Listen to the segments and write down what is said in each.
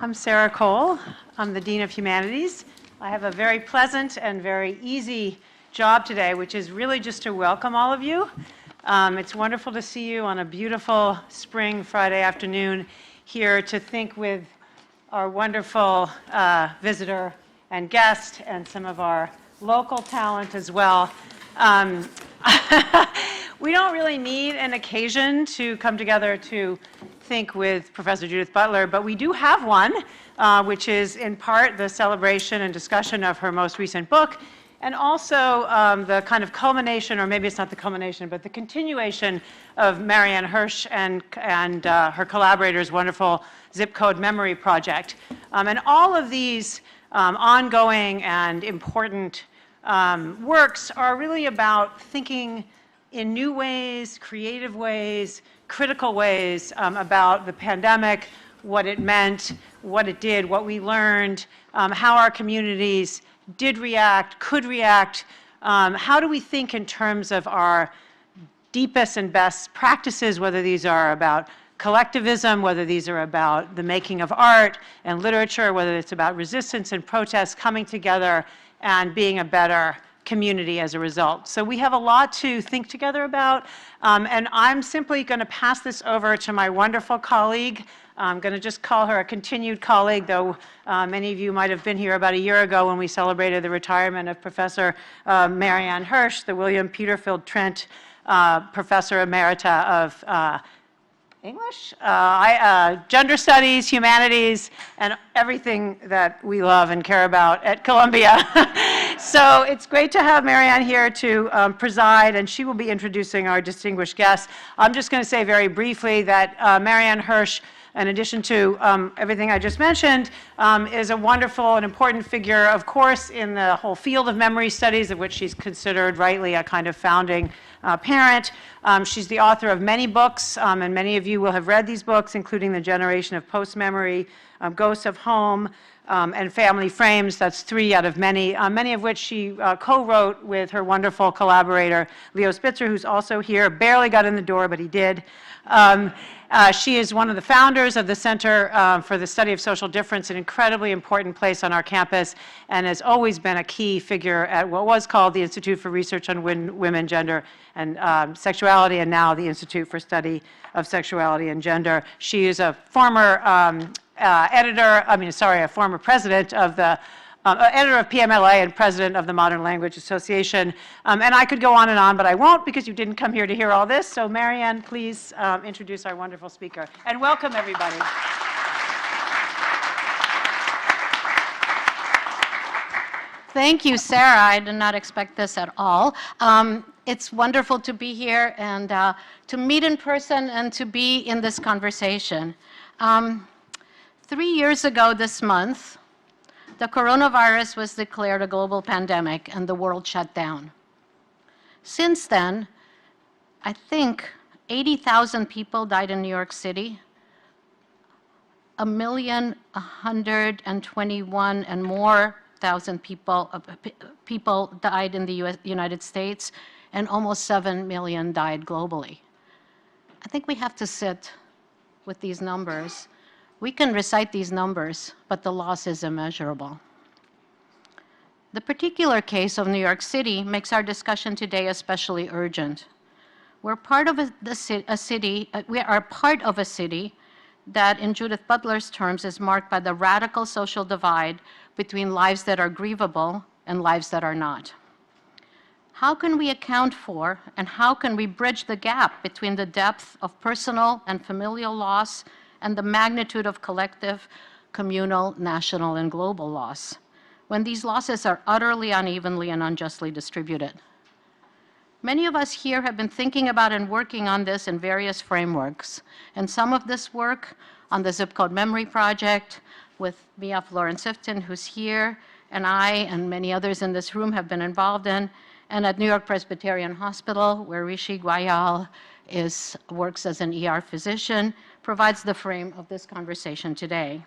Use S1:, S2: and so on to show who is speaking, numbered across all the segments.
S1: I'm Sarah Cole. I'm the Dean of Humanities. I have a very pleasant and very easy job today, which is really just to welcome all of you. It's wonderful to see you on a beautiful spring Friday afternoon here to think with our wonderful visitor and guest and some of our local talent as well. We don't really need an occasion to come together to think with Professor Judith Butler, but we do have one, which is in part the celebration and discussion of her most recent book, and also the kind of culmination, or maybe it's not the culmination, but the continuation of Marianne Hirsch and her collaborators' wonderful zip code memory project. And all of these ongoing and important works are really about thinking in new ways, creative ways, critical ways about the pandemic, what it meant, what it did, what we learned, how our communities did react, could react, how do we think in terms of our deepest and best practices, whether these are about collectivism, whether these are about the making of art and literature, whether it's about resistance and protest coming together and being a better community as a result. So we have a lot to think together about, and I'm simply going to pass this over to my wonderful colleague. I'm going to just call her a continued colleague, though many of you might have been here about a year ago when we celebrated the retirement of Professor Marianne Hirsch, the William Peterfield Trent Professor Emerita of English, gender studies, humanities, and everything that we love and care about at Columbia. So it's great to have Marianne here to preside, and she will be introducing our distinguished guests. I'm just going to say very briefly that Marianne Hirsch, in addition to everything I just mentioned, is a wonderful and important figure, of course, in the whole field of memory studies, of which she's considered rightly a kind of founding parent. She's the author of many books, and many of you will have read these books, including The Generation of Post-Memory, Ghosts of Home, and Family Frames. That's 3 out of many, many of which she co-wrote with her wonderful collaborator, Leo Spitzer, who's also here. Barely got in the door, but he did. She is one of the founders of the Center for the Study of Social Difference, an incredibly important place on our campus, and has always been a key figure at what was called the Institute for Research on Women, Gender, and Sexuality, and now the Institute for Study of Sexuality and Gender. She is a former a former president of the editor of PMLA and president of the Modern Language Association. And I could go on, but I won't because you didn't come here to hear all this. So Marianne, please introduce our wonderful speaker. And welcome, everybody.
S2: Thank you, Sarah. I did not expect this at all. It's wonderful to be here and to meet in person and to be in this conversation. 3 years ago this month, the coronavirus was declared a global pandemic and the world shut down. Since then, I think 80,000 people died in New York City, 1,121,000 and more people died in the United States, and almost 7 million died globally. I think we have to sit with these numbers. We can recite these numbers, but the loss is immeasurable. The particular case of New York City makes our discussion today especially urgent. We're part of we are part of a city that, in Judith Butler's terms, is marked by the radical social divide between lives that are grievable and lives that are not. How can we account for and how can we bridge the gap between the depth of personal and familial loss and the magnitude of collective, communal, national, and global loss, when these losses are utterly unevenly and unjustly distributed? Many of us here have been thinking about and working on this in various frameworks, and some of this work on the Zip Code Memory Project with Mia Florence-Sifton, who's here, and I and many others in this room have been involved in, and at New York Presbyterian Hospital, where Rishi Gwayal works as an ER physician, provides the frame of this conversation today.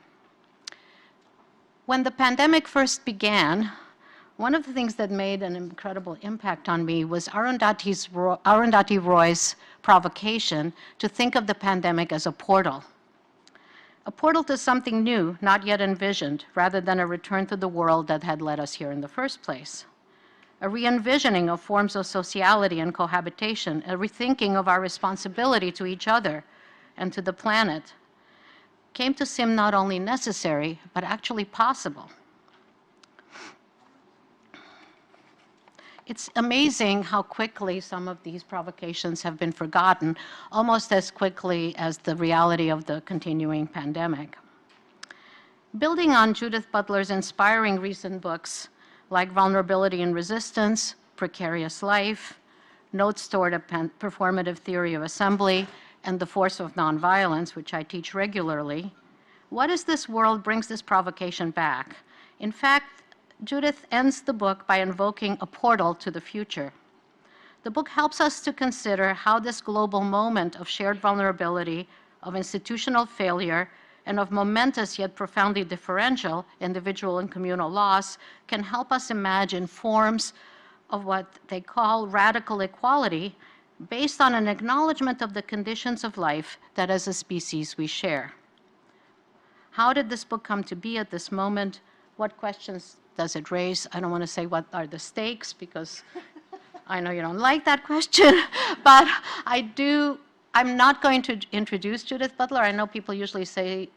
S2: When the pandemic first began, one of the things that made an incredible impact on me was Arundhati Roy's provocation to think of the pandemic as a portal. a portal to something new, not yet envisioned, rather than a return to the world that had led us here in the first place. A re-envisioning of forms of sociality and cohabitation, a rethinking of our responsibility to each other and to the planet, came to seem not only necessary, but actually possible. It's amazing how quickly some of these provocations have been forgotten, almost as quickly as the reality of the continuing pandemic. Building on Judith Butler's inspiring recent books, like Vulnerability and Resistance, Precarious Life, Notes Toward a Performative Theory of Assembly, and The Force of Nonviolence, which I teach regularly, What is This World brings this provocation back. In fact, Judith ends the book by invoking a portal to the future. The book helps us to consider how this global moment of shared vulnerability, of institutional failure, and of momentous yet profoundly differential individual and communal loss can help us imagine forms of what they call radical equality based on an acknowledgement of the conditions of life that as a species we share. How did this book come to be at this moment? What questions does it raise? I don't want to say what are the stakes because I know you don't like that question, but I'm not going to introduce Judith Butler. I know people usually say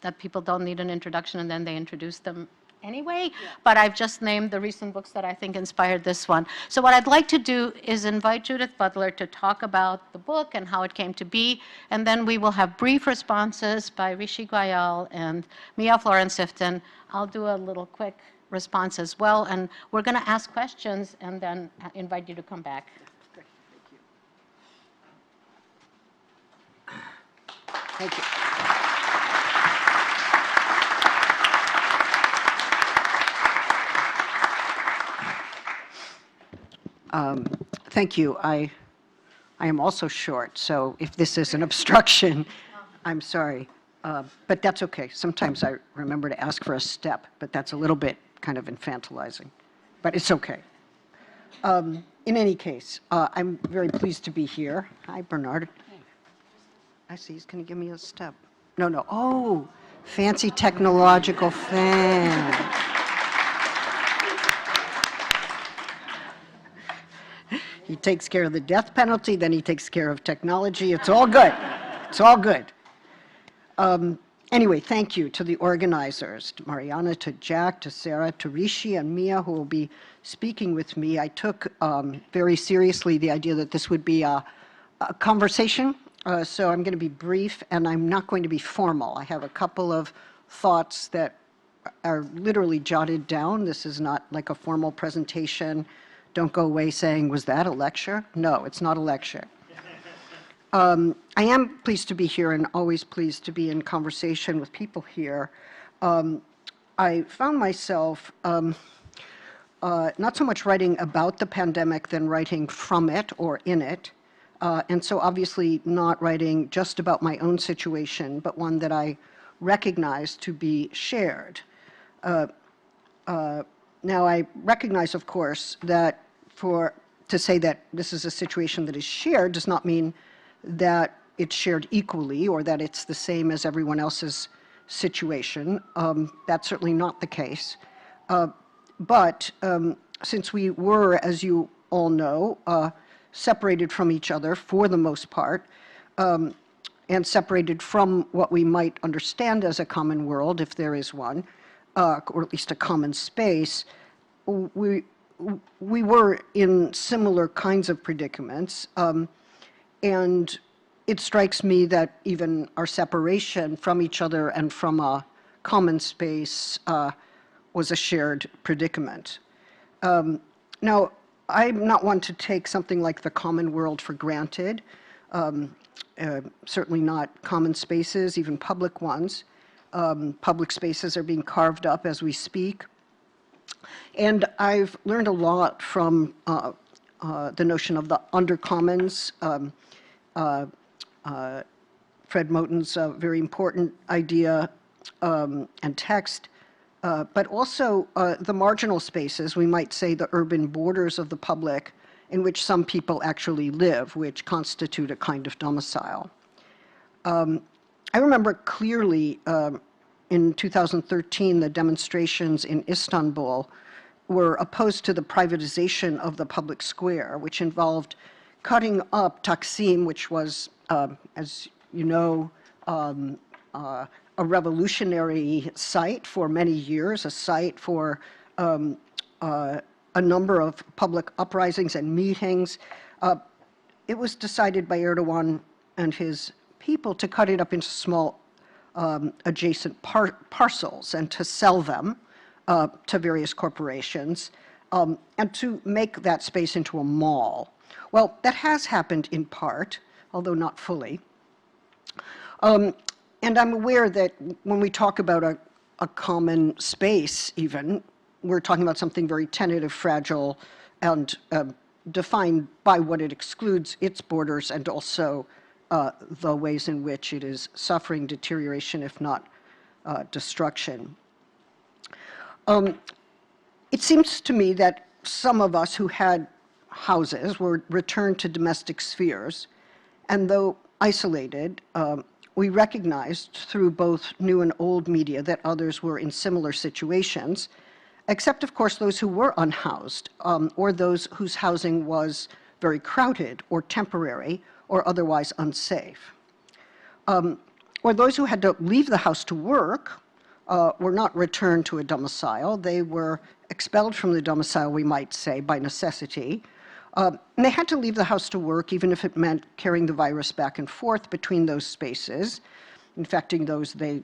S2: that people don't need an introduction and then they introduce them anyway, but I've just named the recent books that I think inspired this one. So what I'd like to do is invite Judith Butler to talk about the book and how it came to be, and then we will have brief responses by Rishi Goyal and Mia Florence-Sifton. I'll do a little quick response as well, and we're going to ask questions and then invite you to come back.
S3: Great, thank you. Thank you. Thank you. I am also short, so if this is an obstruction, I'm sorry. But that's okay. Sometimes I remember to ask for a step, but that's a little bit kind of infantilizing. But it's okay. In any case, I'm very pleased to be here. Hi, Bernard. I see he's going to give me a step. No. Oh, fancy technological fan. He takes care of the death penalty, then he takes care of technology. It's all good. It's all good. Anyway, thank you to the organizers, to Mariana, to Jack, to Sarah, to Rishi and Mia, who will be speaking with me. I took very seriously the idea that this would be a conversation, so I'm going to be brief, and I'm not going to be formal. I have a couple of thoughts that are literally jotted down. This is not like a formal presentation. Don't go away saying, was that a lecture? No, it's not a lecture. I am pleased to be here and always pleased to be in conversation with people here. I found myself not so much writing about the pandemic than writing from it or in it. And so obviously not writing just about my own situation, but one that I recognize to be shared. Now, I recognize, of course, that to say that this is a situation that is shared does not mean that it's shared equally or that it's the same as everyone else's situation. That's certainly not the case. But since we were, as you all know, separated from each other for the most part, and separated from what we might understand as a common world, if there is one, or at least a common space, we were in similar kinds of predicaments, and it strikes me that even our separation from each other and from a common space was a shared predicament. Now, I'm not one to take something like the common world for granted, certainly not common spaces, even public ones. Public spaces are being carved up as we speak. And I've learned a lot from the notion of the undercommons, Fred Moten's very important idea and text, but also the marginal spaces, we might say the urban borders of the public in which some people actually live, which constitute a kind of domicile. I remember clearly in 2013, the demonstrations in Istanbul were opposed to the privatization of the public square, which involved cutting up Taksim, which was, as you know, a revolutionary site for many years, a site for a number of public uprisings and meetings. It was decided by Erdogan and his people to cut it up into small adjacent parcels and to sell them to various corporations and to make that space into a mall. Well, that has happened in part, although not fully. And I'm aware that when we talk about a common space even, we're talking about something very tentative, fragile, and defined by what it excludes its borders and also the ways in which it is suffering deterioration, if not destruction. It seems to me that some of us who had houses were returned to domestic spheres, and though isolated, we recognized through both new and old media that others were in similar situations, except of course those who were unhoused or those whose housing was very crowded or temporary or otherwise unsafe. Or those who had to leave the house to work were not returned to a domicile. They were expelled from the domicile, we might say, by necessity. And they had to leave the house to work, even if it meant carrying the virus back and forth between those spaces, infecting those they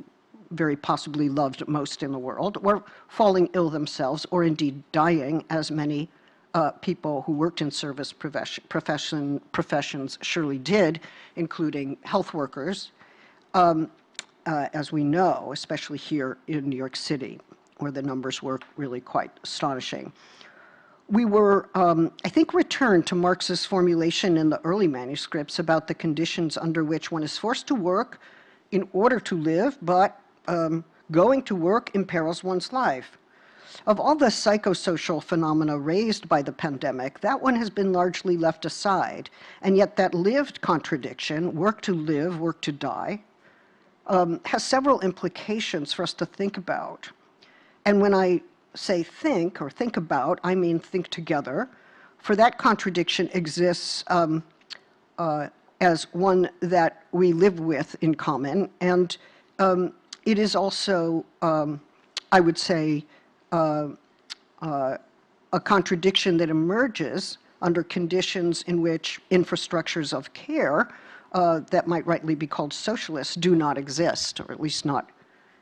S3: very possibly loved most in the world, or falling ill themselves, or indeed dying, as many people who worked in service professions surely did, including health workers, as we know, especially here in New York City, where the numbers were really quite astonishing. We were, I think, returned to Marx's formulation in the early manuscripts about the conditions under which one is forced to work in order to live, but going to work imperils one's life. Of all the psychosocial phenomena raised by the pandemic, that one has been largely left aside, and yet that lived contradiction, work to live, work to die, has several implications for us to think about. And when I say think or think about, I mean think together, for that contradiction exists as one that we live with in common, and it is also, I would say, a contradiction that emerges under conditions in which infrastructures of care that might rightly be called socialist do not exist, or at least not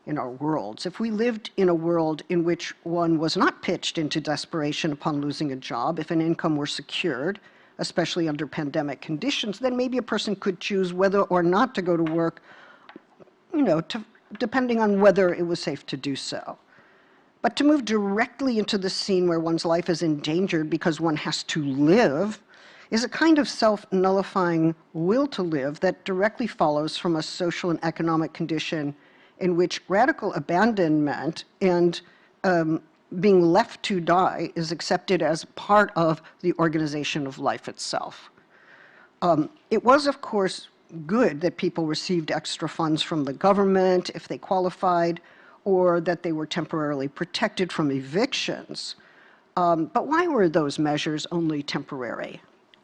S3: in our worlds. If we lived in a world in which one was not pitched into desperation upon losing a job, if an income were secured, especially under pandemic conditions, then maybe a person could choose whether or not to go to work, you know, depending on whether it was safe to do so. But to move directly into the scene where one's life is endangered because one has to live is a kind of self-nullifying will to live that directly follows from a social and economic condition in which radical abandonment and being left to die is accepted as part of the organization of life itself. It was, of course, good that people received extra funds from the government if they qualified, or that they were temporarily protected from evictions. But why were those measures only temporary?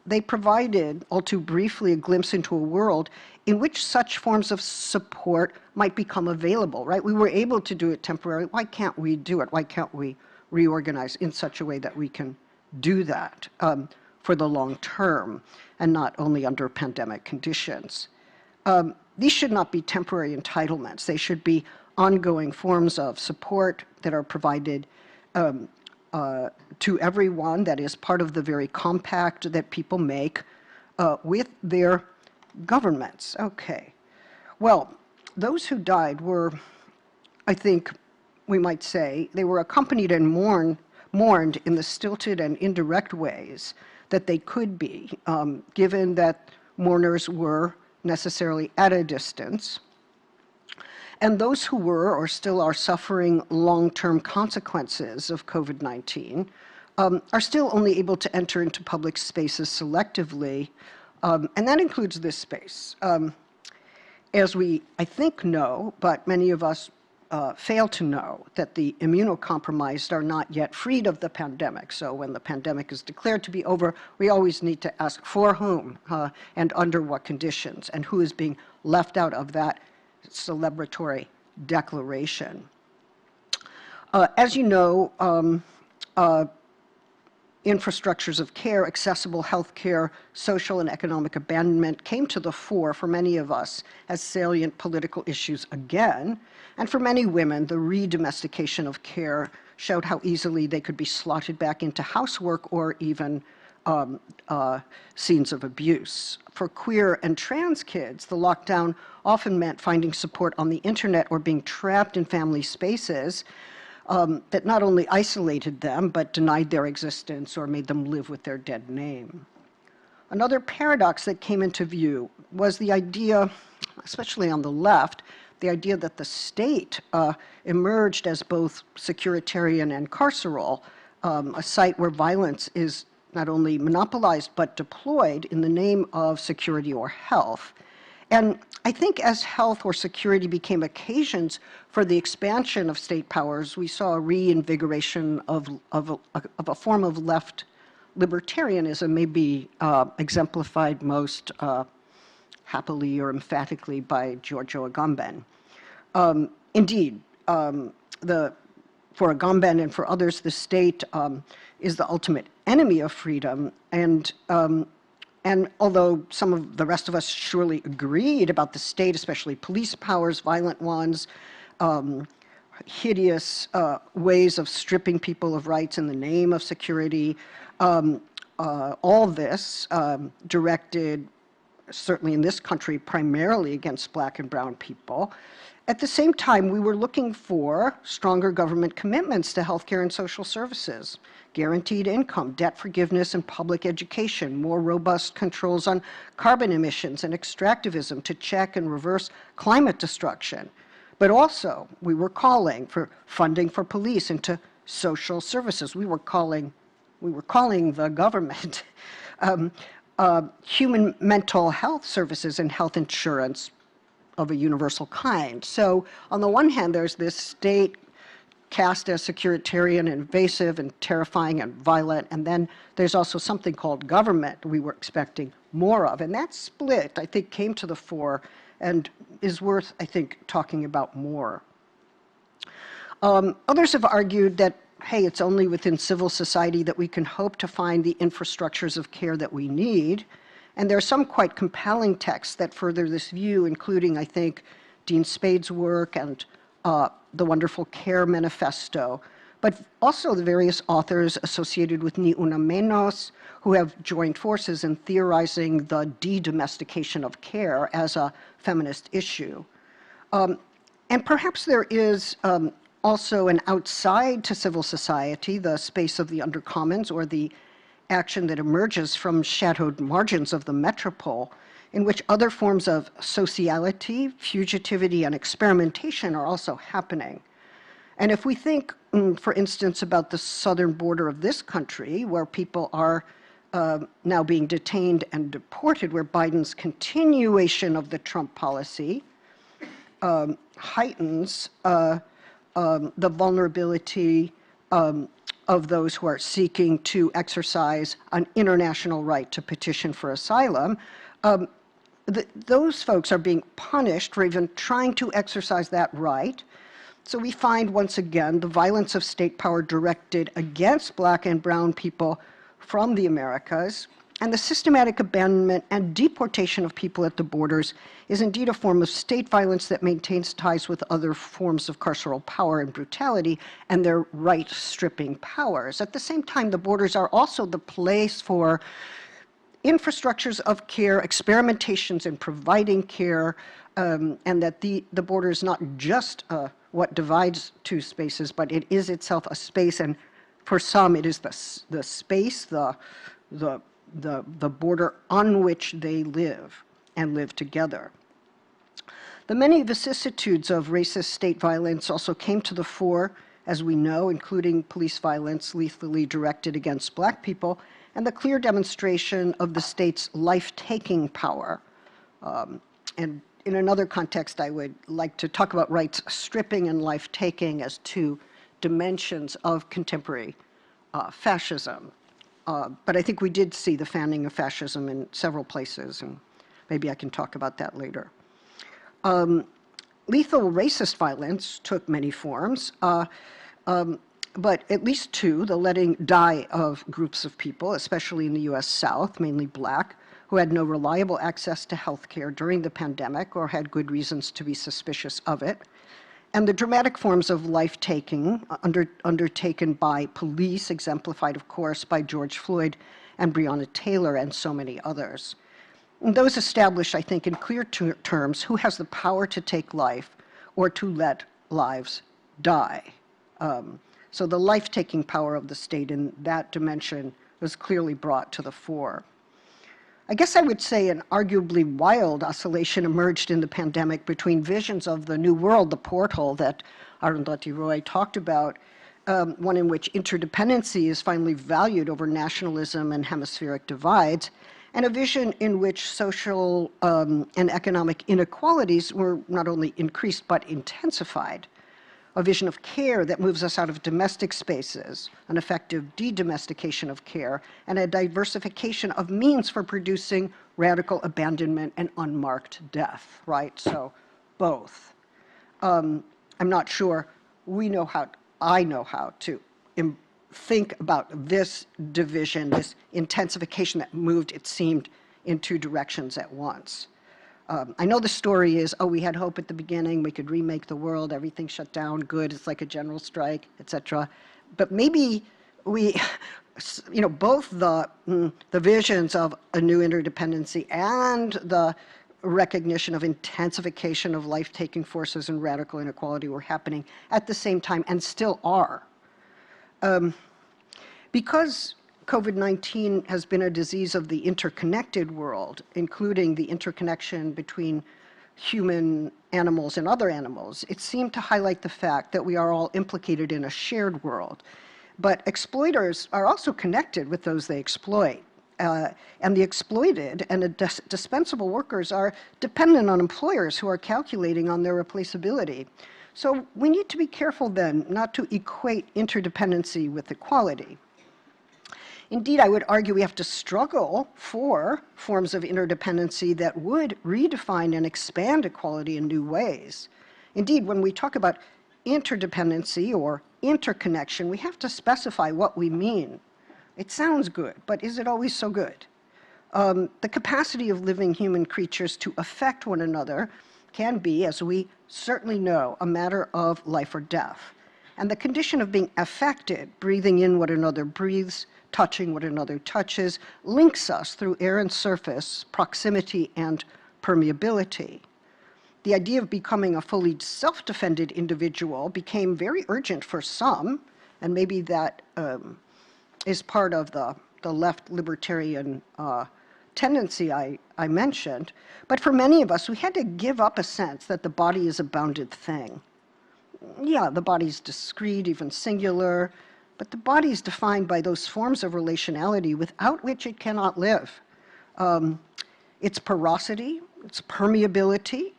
S3: They provided, all too briefly, a glimpse into a world in which such forms of support might become available, right? We were able to do it temporarily. Why can't we do it? Why can't we reorganize in such a way that we can do that for the long term and not only under pandemic conditions? These should not be temporary entitlements. They should be ongoing forms of support that are provided to everyone, that is part of the very compact that people make with their governments. Okay. Well, those who died were, I think we might say, they were accompanied and mourned in the stilted and indirect ways that they could be, given that mourners were necessarily at a distance. And those who were or still are suffering long-term consequences of COVID-19 are still only able to enter into public spaces selectively, and that includes this space. as we, I think, know, but many of us fail to know, that the immunocompromised are not yet freed of the pandemic. So when the pandemic is declared to be over, we always need to ask for whom and under what conditions, and who is being left out of that celebratory declaration. As you know, infrastructures of care, accessible health care, social and economic abandonment came to the fore for many of us as salient political issues again. And for many women, the re-domestication of care showed how easily they could be slotted back into housework or even scenes of abuse. For queer and trans kids, the lockdown often meant finding support on the internet or being trapped in family spaces that not only isolated them, but denied their existence or made them live with their dead name. Another paradox that came into view was the idea, especially on the left, the idea that the state emerged as both securitarian and carceral, a site where violence is not only monopolized but deployed in the name of security or health. And I think as health or security became occasions for the expansion of state powers, we saw a reinvigoration of a form of left libertarianism, maybe exemplified most happily or emphatically by Giorgio Agamben. Indeed, for Agamben and for others, the state is the ultimate enemy of freedom, and although some of the rest of us surely agreed about the state, especially police powers, violent ones, hideous ways of stripping people of rights in the name of security, all this directed, certainly in this country, primarily against Black and brown people. At the same time, we were looking for stronger government commitments to healthcare and social services, guaranteed income, debt forgiveness, and public education, more robust controls on carbon emissions and extractivism to check and reverse climate destruction. But also, we were calling for funding for police and to social services. We were calling the government human mental health services and health insurance of a universal kind. So on the one hand, there's this state cast as securitarian and invasive and terrifying and violent, and then there's also something called government we were expecting more of. And that split, I think, came to the fore and is worth, I think, talking about more. Others have argued that, hey, it's only within civil society that we can hope to find the infrastructures of care that we need. And there are some quite compelling texts that further this view, including, I think, Dean Spade's work and the wonderful Care Manifesto, but also the various authors associated with Ni Una Menos, who have joined forces in theorizing the de-domestication of care as a feminist issue. And perhaps there is also an outside to civil society, the space of the undercommons, or the action that emerges from shadowed margins of the metropole, in which other forms of sociality, fugitivity, and experimentation are also happening. And if we think, for instance, about the southern border of this country, where people are now being detained and deported, where Biden's continuation of the Trump policy heightens the vulnerability of those who are seeking to exercise an international right to petition for asylum, those folks are being punished for even trying to exercise that right. So we find, once again, the violence of state power directed against Black and brown people from the Americas, and the systematic abandonment and deportation of people at the borders is indeed a form of state violence that maintains ties with other forms of carceral power and brutality and their right-stripping powers. At the same time, the borders are also the place for infrastructures of care, experimentations in providing care, and that the border is not just what divides two spaces, but it is itself a space, and for some it is the space, the border on which they live and live together. The many vicissitudes of racist state violence also came to the fore, as we know, including police violence lethally directed against Black people, and the clear demonstration of the state's life-taking power. And in another context, I would like to talk about rights stripping and life-taking as two dimensions of contemporary fascism. But I think we did see the fanning of fascism in several places, and maybe I can talk about that later. Lethal racist violence took many forms, but at least two: the letting die of groups of people, especially in the US South, mainly Black, who had no reliable access to health care during the pandemic or had good reasons to be suspicious of it, and the dramatic forms of life-taking undertaken by police, exemplified, of course, by George Floyd and Breonna Taylor and so many others. And those establish, I think, in clear terms who has the power to take life or to let lives die. So the life-taking power of the state in that dimension was clearly brought to the fore. I guess I would say an arguably wild oscillation emerged in the pandemic between visions of the new world, the portal that Arundhati Roy talked about, one in which interdependency is finally valued over nationalism and hemispheric divides, and a vision in which social and economic inequalities were not only increased but intensified. A vision of care that moves us out of domestic spaces, an effective de-domestication of care, and a diversification of means for producing radical abandonment and unmarked death, right? So both. I'm not sure I know how to think about this division, this intensification that moved, it seemed, in two directions at once. I know the story is, oh, we had hope at the beginning, we could remake the world, everything shut down, good, it's like a general strike, etc. But maybe we, both the visions of a new interdependency and the recognition of intensification of life-taking forces and radical inequality were happening at the same time and still are. Because COVID-19 has been a disease of the interconnected world, including the interconnection between human animals and other animals, it seemed to highlight the fact that we are all implicated in a shared world. But exploiters are also connected with those they exploit. And the exploited and the dispensable workers are dependent on employers who are calculating on their replaceability. So we need to be careful then not to equate interdependency with equality. Indeed, I would argue we have to struggle for forms of interdependency that would redefine and expand equality in new ways. Indeed, when we talk about interdependency or interconnection, we have to specify what we mean. It sounds good, but is it always so good? The capacity of living human creatures to affect one another can be, as we certainly know, a matter of life or death. And the condition of being affected, breathing in what another breathes, touching what another touches, links us through air and surface, proximity and permeability. The idea of becoming a fully self-defended individual became very urgent for some, and maybe that is part of the left libertarian tendency I mentioned. But for many of us, we had to give up a sense that the body is a bounded thing. Yeah, the body's discrete, even singular, but the body is defined by those forms of relationality without which it cannot live. Its porosity, its permeability,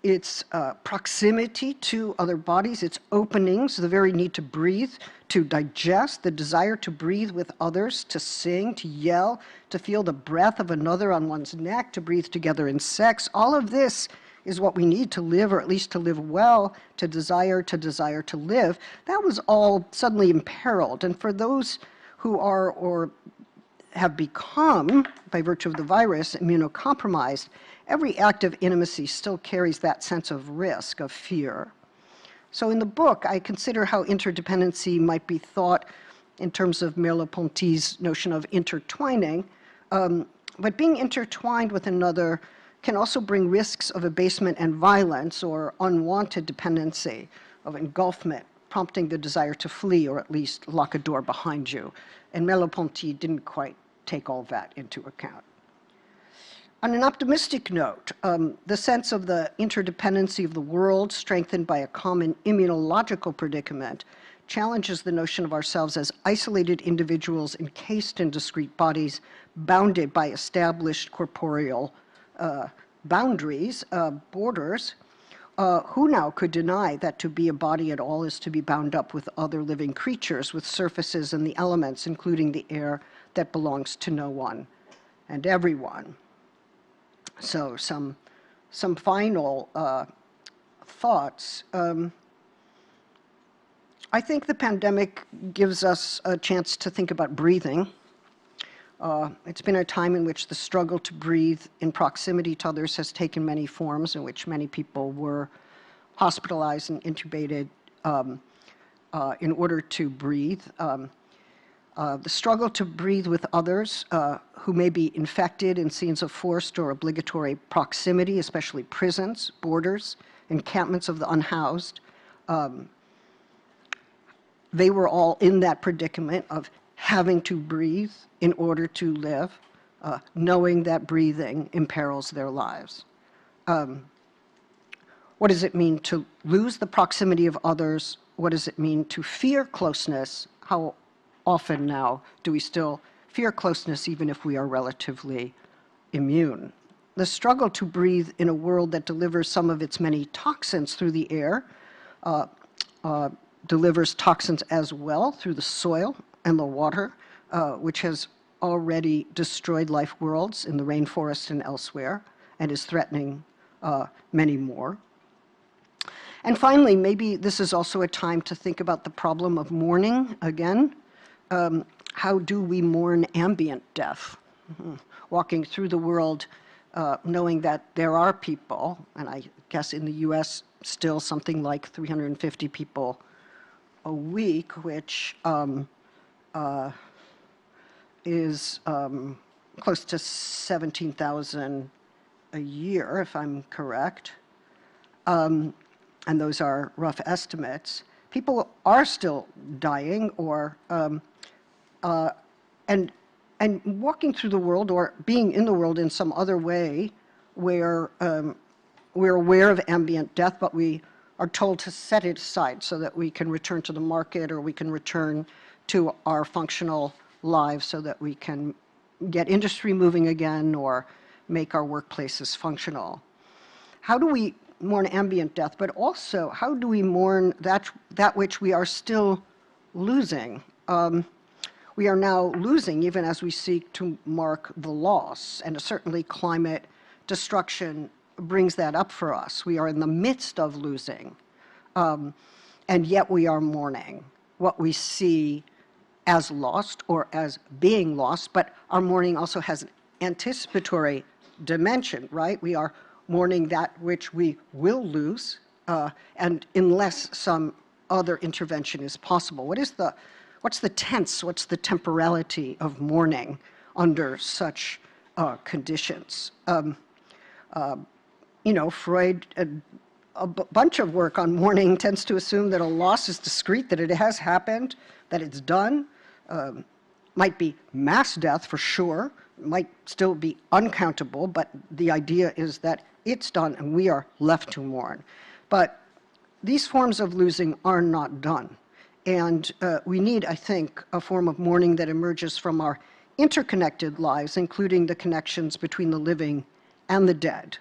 S3: its proximity to other bodies, its openings, the very need to breathe, to digest, the desire to breathe with others, to sing, to yell, to feel the breath of another on one's neck, to breathe together in sex. All of this is what we need to live, or at least to live well, to desire to live. That was all suddenly imperiled. And for those who are or have become, by virtue of the virus, immunocompromised, every act of intimacy still carries that sense of risk, of fear. So in the book, I consider how interdependency might be thought in terms of Merleau-Ponty's notion of intertwining, but being intertwined with another can also bring risks of abasement and violence or unwanted dependency, of engulfment, prompting the desire to flee or at least lock a door behind you. And Merleau-Ponty didn't quite take all that into account. On an optimistic note, the sense of the interdependency of the world, strengthened by a common immunological predicament, challenges the notion of ourselves as isolated individuals encased in discrete bodies, bounded by established corporeal boundaries, borders, who now could deny that to be a body at all is to be bound up with other living creatures, with surfaces and the elements, including the air that belongs to no one and everyone? So some final thoughts. I think the pandemic gives us a chance to think about breathing. It's been a time in which the struggle to breathe in proximity to others has taken many forms, in which many people were hospitalized and intubated in order to breathe. The struggle to breathe with others who may be infected in scenes of forced or obligatory proximity, especially prisons, borders, encampments of the unhoused. They were all in that predicament of having to breathe in order to live, knowing that breathing imperils their lives. What does it mean to lose the proximity of others? What does it mean to fear closeness? How often now do we still fear closeness even if we are relatively immune? The struggle to breathe in a world that delivers some of its many toxins through the air, delivers toxins as well through the soil and the water, which has already destroyed life worlds in the rainforest and elsewhere, and is threatening many more. And finally, maybe this is also a time to think about the problem of mourning again. How do we mourn ambient death? Walking through the world, knowing that there are people, and I guess in the US still something like 350 people a week, which is close to 17,000 a year, if I'm correct. And those are rough estimates. People are still dying, or and walking through the world, or being in the world in some other way, where we're aware of ambient death, but we are told to set it aside so that we can return to the market, or we can return to our functional lives so that we can get industry moving again or make our workplaces functional. How do we mourn ambient death, but also how do we mourn that which we are still losing? We are now losing even as we seek to mark the loss, and certainly climate destruction brings that up for us. We are in the midst of losing, and yet we are mourning what we see as lost or as being lost, but our mourning also has an anticipatory dimension, right? We are mourning that which we will lose, and unless some other intervention is possible. What's the tense, what's the temporality of mourning under such conditions? Freud, a bunch of work on mourning tends to assume that a loss is discrete, that it has happened, that it's done. Might be mass death for sure, might still be uncountable, but the idea is that it's done and we are left to mourn. But these forms of losing are not done. And we need, I think, a form of mourning that emerges from our interconnected lives, including the connections between the living and the dead.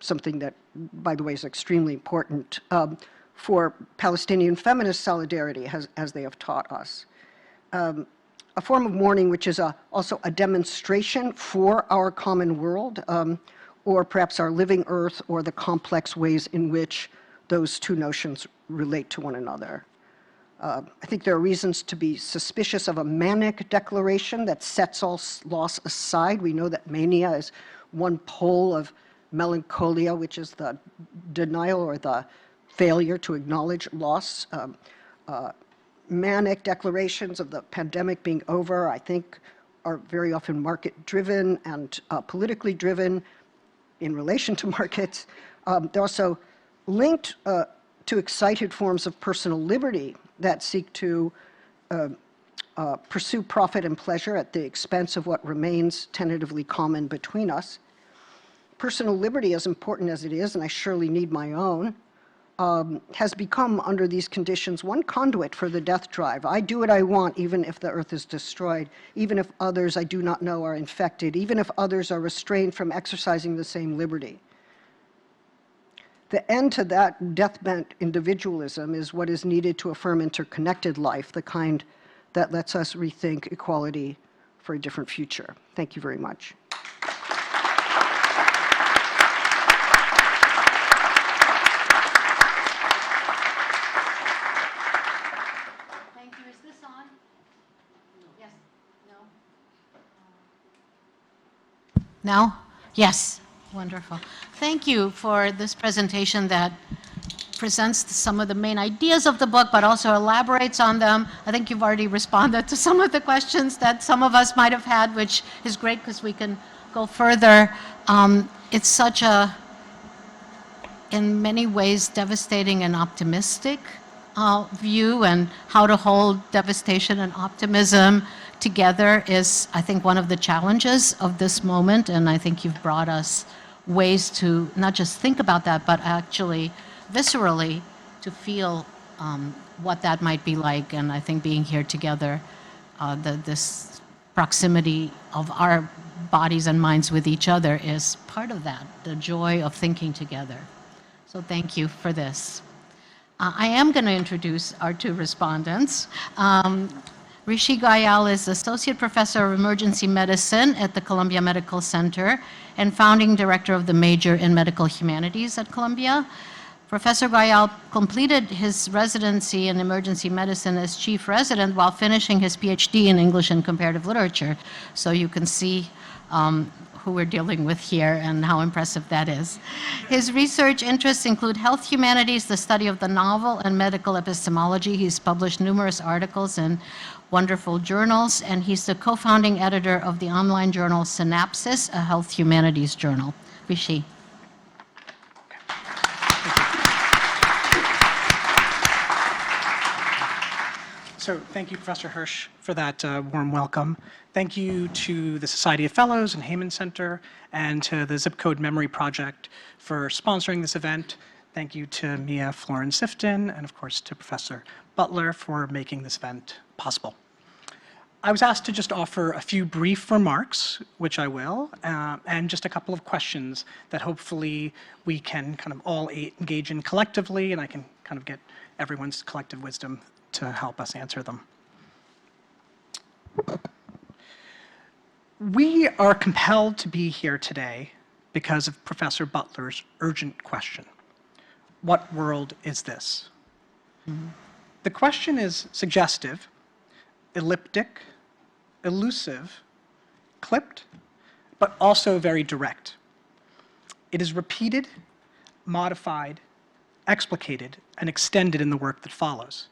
S3: Something that, by the way, is extremely important for Palestinian feminist solidarity, as they have taught us. A form of mourning which is also a demonstration for our common world, or perhaps our living earth, or the complex ways in which those two notions relate to one another. I think there are reasons to be suspicious of a manic declaration that sets all loss aside. We know that mania is one pole of melancholia, which is the denial or the failure to acknowledge loss. Manic declarations of the pandemic being over, I think, are very often market-driven and politically driven in relation to markets. They're also linked to excited forms of personal liberty that seek to pursue profit and pleasure at the expense of what remains tentatively common between us. Personal liberty, as important as it is, and I surely need my own, has become, under these conditions, one conduit for the death drive. I do what I want, even if the earth is destroyed, even if others I do not know are infected, even if others are restrained from exercising the same liberty. The end to that death-bent individualism is what is needed to affirm interconnected life, the kind that lets us rethink equality for a different future. Thank you very much.
S2: Thank you. Is this on? Yes. No? Now? Yes. Wonderful. Thank you for this presentation that presents some of the main ideas of the book, but also elaborates on them. I think you've already responded to some of the questions that some of us might have had, which is great because we can go further. It's such a, in many ways, devastating and optimistic view, and how to hold devastation and optimism together is, I think, one of the challenges of this moment, and I think you've brought us ways to not just think about that, but actually viscerally to feel what that might be like. And I think being here together, this proximity of our bodies and minds with each other is part of that, the joy of thinking together. So thank you for this. I am going to introduce our two respondents. Rishi Gayal is Associate Professor of Emergency Medicine at the Columbia Medical Center and founding director of the major in medical humanities at Columbia. Professor Gayal completed his residency in emergency medicine as chief resident while finishing his PhD in English and comparative literature. So you can see who we're dealing with here and how impressive that is. His research interests include health humanities, the study of the novel, and medical epistemology. He's published numerous articles in wonderful journals, and he's the co-founding editor of the online journal Synapsis, a health humanities journal. Rishi.
S4: So thank you, Professor Hirsch, for that warm welcome. Thank you to the Society of Fellows and Heyman Center and to the Zip Code Memory Project for sponsoring this event. Thank you to Mia Florin-Sifton and, of course, to Professor Butler for making this event possible. I was asked to just offer a few brief remarks, which I will, and just a couple of questions that hopefully we can kind of all engage in collectively, and I can kind of get everyone's collective wisdom to help us answer them. We are compelled to be here today because of Professor Butler's urgent question. What world is this? Mm-hmm. The question is suggestive, elliptic, elusive, clipped, but also very direct. It is repeated, modified, explicated, and extended in the work that follows.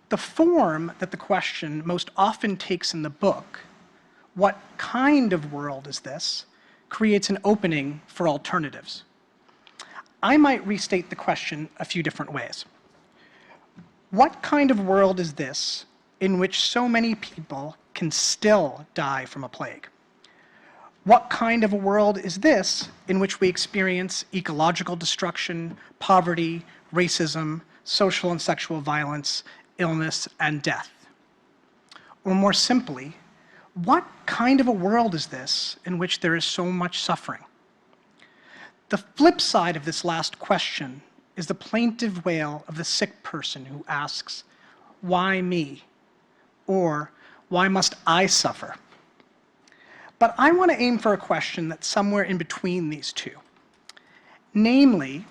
S4: The form that the question most often takes in the book, what kind of world is this, creates an opening for alternatives. I might restate the question a few different ways. What kind of world is this in which so many people can still die from a plague? What kind of a world is this in which we experience ecological destruction, poverty, racism, social and sexual violence, illness, and death? Or more simply, what kind of a world is this in which there is so much suffering? The flip side of this last question is the plaintive wail of the sick person who asks, "Why me?" Or, "Why must I suffer?" But I want to aim for a question that's somewhere in between these two. Namely,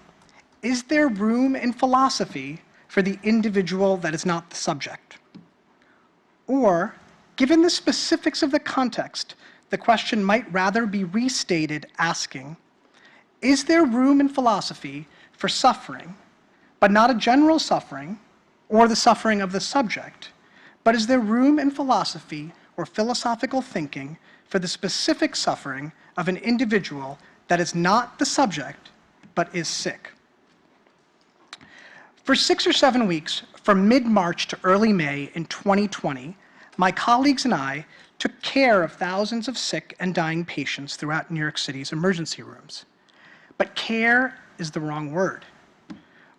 S4: is there room in philosophy for the individual that is not the subject? Or, given the specifics of the context, the question might rather be restated asking, is there room in philosophy for suffering, but not a general suffering or the suffering of the subject, but is there room in philosophy or philosophical thinking for the specific suffering of an individual that is not the subject, but is sick? For 6 or 7 weeks, from mid-March to early May in 2020, my colleagues and I took care of thousands of sick and dying patients throughout New York City's emergency rooms. But care is the wrong word.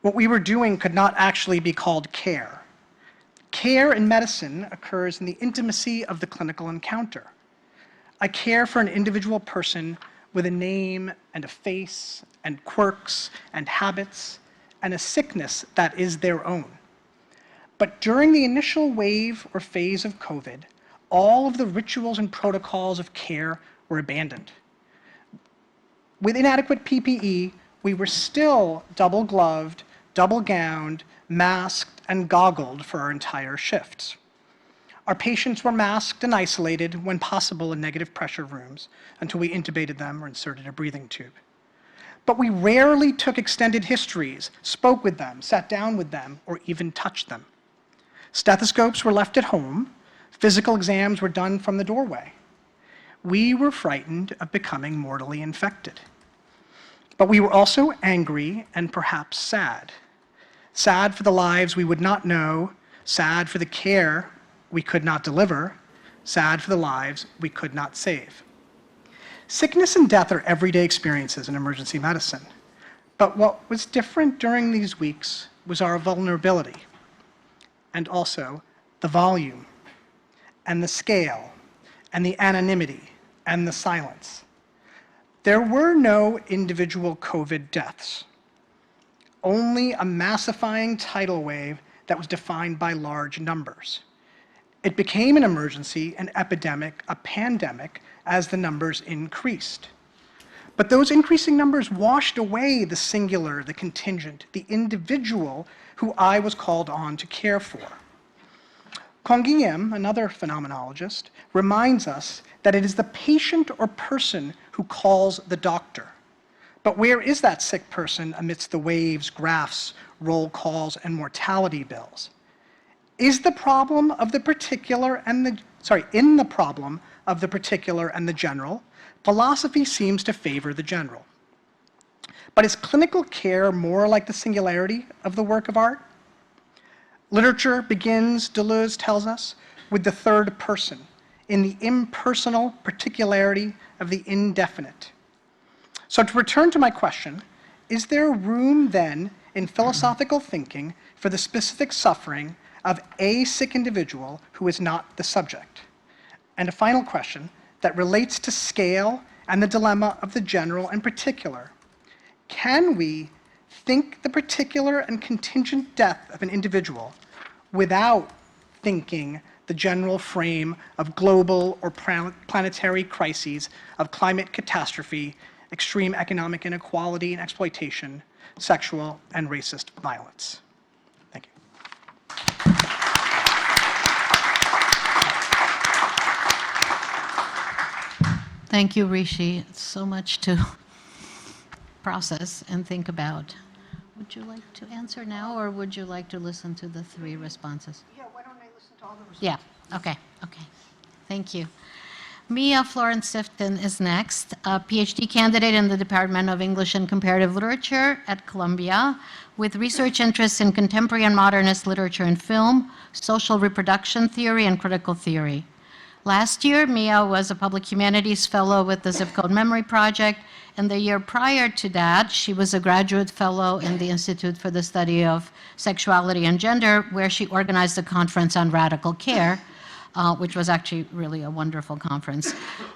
S4: What we were doing could not actually be called care. Care in medicine occurs in the intimacy of the clinical encounter. I care for an individual person with a name and a face and quirks and habits and a sickness that is their own. But during the initial wave or phase of COVID, all of the rituals and protocols of care were abandoned. With inadequate PPE, we were still double-gloved, double-gowned, masked, and goggled for our entire shifts. Our patients were masked and isolated when possible in negative pressure rooms until we intubated them or inserted a breathing tube. But we rarely took extended histories, spoke with them, sat down with them, or even touched them. Stethoscopes were left at home. Physical exams were done from the doorway. We were frightened of becoming mortally infected. But we were also angry and perhaps sad. Sad for the lives we would not know, sad for the care we could not deliver, sad for the lives we could not save. Sickness and death are everyday experiences in emergency medicine. But what was different during these weeks was our vulnerability, and also the volume, and the scale, and the anonymity, and the silence. There were no individual COVID deaths, only a massifying tidal wave that was defined by large numbers. It became an emergency, an epidemic, a pandemic, as the numbers increased. But those increasing numbers washed away the singular, the contingent, the individual who I was called on to care for. Canguilhem, another phenomenologist, reminds us that it is the patient or person who calls the doctor. But where is that sick person amidst the waves, graphs, roll calls, and mortality bills? In the problem of the particular and the general, philosophy seems to favor the general. But is clinical care more like the singularity of the work of art? Literature begins, Deleuze tells us, with the third person, in the impersonal particularity of the indefinite. So to return to my question, is there room then in philosophical thinking for the specific suffering of a sick individual who is not the subject? And a final question that relates to scale and the dilemma of the general and particular. Can we think the particular and contingent death of an individual without thinking the general frame of global or planetary crises of climate catastrophe, extreme economic inequality and exploitation, sexual and racist violence? Thank you.
S2: Thank you, Rishi. It's so much to process and think about. Would you like to answer now, or would you like to listen to the three responses?
S3: Yeah, why don't I listen to all the responses?
S2: Yeah, okay. Thank you. Mia Florence Sifton is next, a PhD candidate in the Department of English and Comparative Literature at Columbia, with research interests in contemporary and modernist literature and film, social reproduction theory, and critical theory. Last year, Mia was a Public Humanities Fellow with the Zip Code Memory Project, and the year prior to that, she was a Graduate Fellow in the Institute for the Study of Sexuality and Gender, where she organized a conference on radical care, which was actually really a wonderful conference.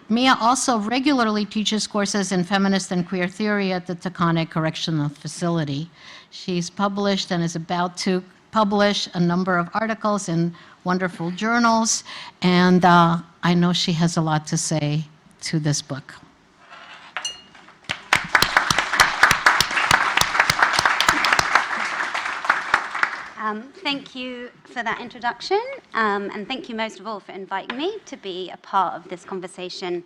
S2: Mia also regularly teaches courses in feminist and queer theory at the Taconic Correctional Facility. She's published and is about to publish a number of articles in wonderful journals, and I know she has a lot to say to this book.
S5: Thank you for that introduction, and thank you most of all for inviting me to be a part of this conversation.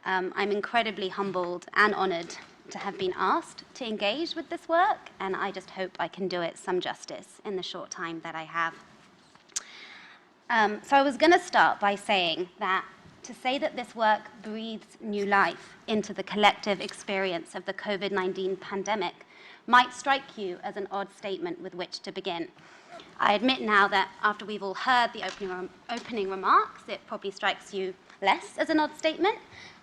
S5: I'm incredibly humbled and honored to have been asked to engage with this work, and I just hope I can do it some justice in the short time that I have. So I was going to start by saying that to say that this work breathes new life into the collective experience of the COVID-19 pandemic might strike you as an odd statement with which to begin. I admit now that after we've all heard the opening remarks, it probably strikes you less as an odd statement,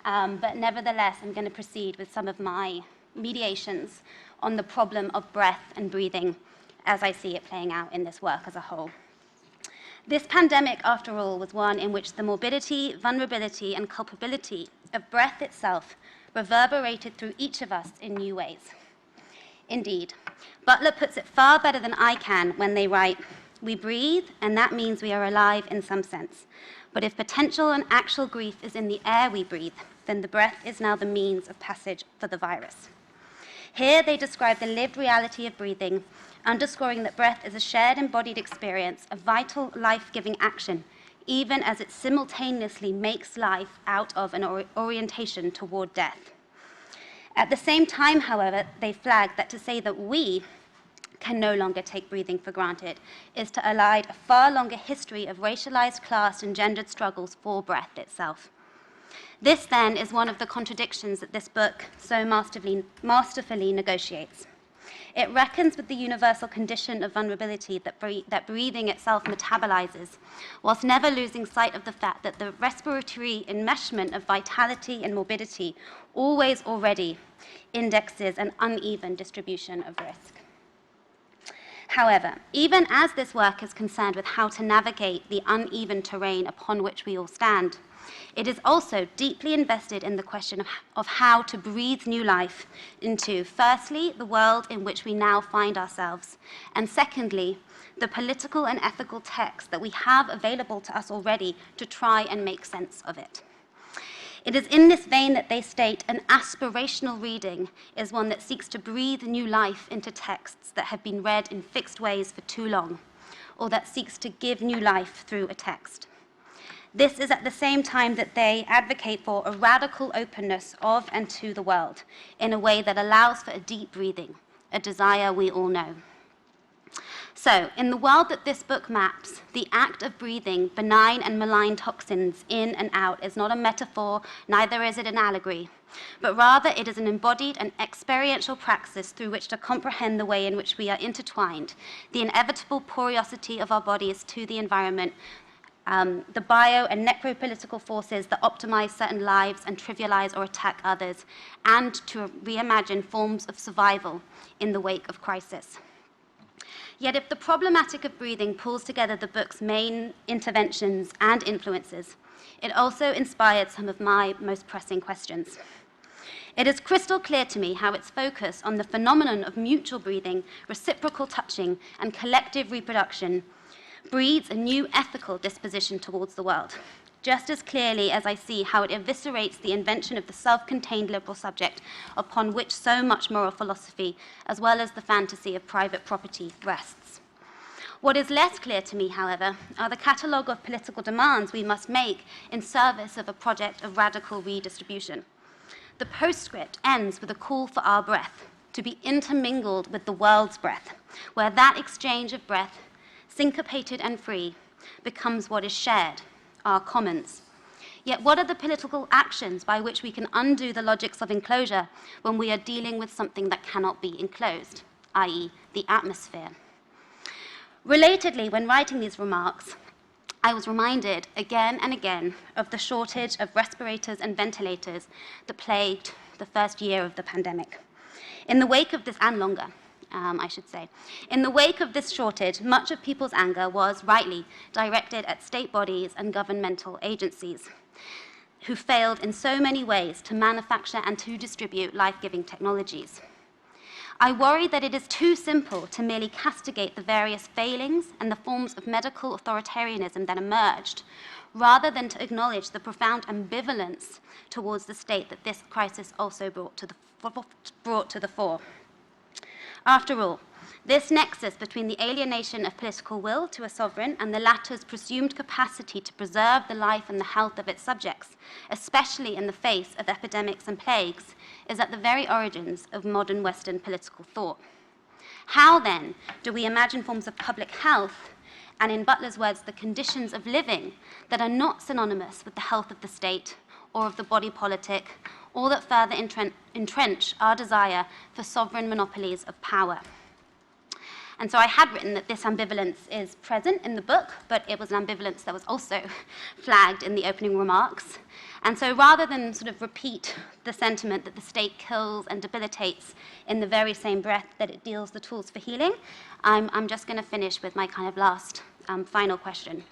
S5: but nevertheless, I'm going to proceed with some of my mediations on the problem of breath and breathing as I see it playing out in this work as a whole. This pandemic, after all, was one in which the morbidity, vulnerability, and culpability of breath itself reverberated through each of us in new ways. Indeed, Butler puts it far better than I can when they write, "We breathe, and that means we are alive in some sense. But if potential and actual grief is in the air we breathe, then the breath is now the means of passage for the virus." Here they describe the lived reality of breathing, underscoring that breath is a shared embodied experience, a vital life-giving action, even as it simultaneously makes life out of an orientation toward death. At the same time, however, they flag that to say that we can no longer take breathing for granted is to elide a far longer history of racialized, class, and gendered struggles for breath itself. This, then, is one of the contradictions that this book so masterfully negotiates. It reckons with the universal condition of vulnerability that breathing itself metabolizes, whilst never losing sight of the fact that the respiratory enmeshment of vitality and morbidity always already indexes an uneven distribution of risk. However, even as this work is concerned with how to navigate the uneven terrain upon which we all stand, it is also deeply invested in the question of how to breathe new life into, firstly, the world in which we now find ourselves, and secondly, the political and ethical text that we have available to us already to try and make sense of it. It is in this vein that they state an aspirational reading is one that seeks to breathe new life into texts that have been read in fixed ways for too long, or that seeks to give new life through a text. This is at the same time that they advocate for a radical openness of and to the world in a way that allows for a deep breathing, a desire we all know. So, in the world that this book maps, the act of breathing benign and malign toxins in and out is not a metaphor, neither is it an allegory, but rather it is an embodied and experiential praxis through which to comprehend the way in which we are intertwined, the inevitable porosity of our bodies to the environment, the bio and necropolitical forces that optimize certain lives and trivialize or attack others, and to reimagine forms of survival in the wake of crisis. Yet if the problematic of breathing pulls together the book's main interventions and influences, it also inspired some of my most pressing questions. It is crystal clear to me how its focus on the phenomenon of mutual breathing, reciprocal touching, and collective reproduction breeds a new ethical disposition towards the world, just as clearly as I see how it eviscerates the invention of the self-contained liberal subject upon which so much moral philosophy, as well as the fantasy of private property, rests. What is less clear to me, however, are the catalogue of political demands we must make in service of a project of radical redistribution. The postscript ends with a call for our breath to be intermingled with the world's breath, where that exchange of breath, syncopated and free, becomes what is shared, our commons. Yet what are the political actions by which we can undo the logics of enclosure when we are dealing with something that cannot be enclosed, i.e. the atmosphere? Relatedly, when writing these remarks, I was reminded again and again of the shortage of respirators and ventilators that plagued the first year of the pandemic. In the wake of this, and longer, I should say. In the wake of this shortage, much of people's anger was, rightly, directed at state bodies and governmental agencies who failed in so many ways to manufacture and to distribute life-giving technologies. I worry that it is too simple to merely castigate the various failings and the forms of medical authoritarianism that emerged, rather than to acknowledge the profound ambivalence towards the state that this crisis also brought to the fore. After all, this nexus between the alienation of political will to a sovereign and the latter's presumed capacity to preserve the life and the health of its subjects, especially in the face of epidemics and plagues, is at the very origins of modern Western political thought. How, then, do we imagine forms of public health, and in Butler's words, the conditions of living, that are not synonymous with the health of the state or of the body politic, or that further entrench our desire for sovereign monopolies of power? And so I had written that this ambivalence is present in the book, but it was an ambivalence that was also flagged in the opening remarks. And so rather than sort of repeat the sentiment that the state kills and debilitates in the very same breath that it deals the tools for healing, I'm just going to finish with my kind of last final question,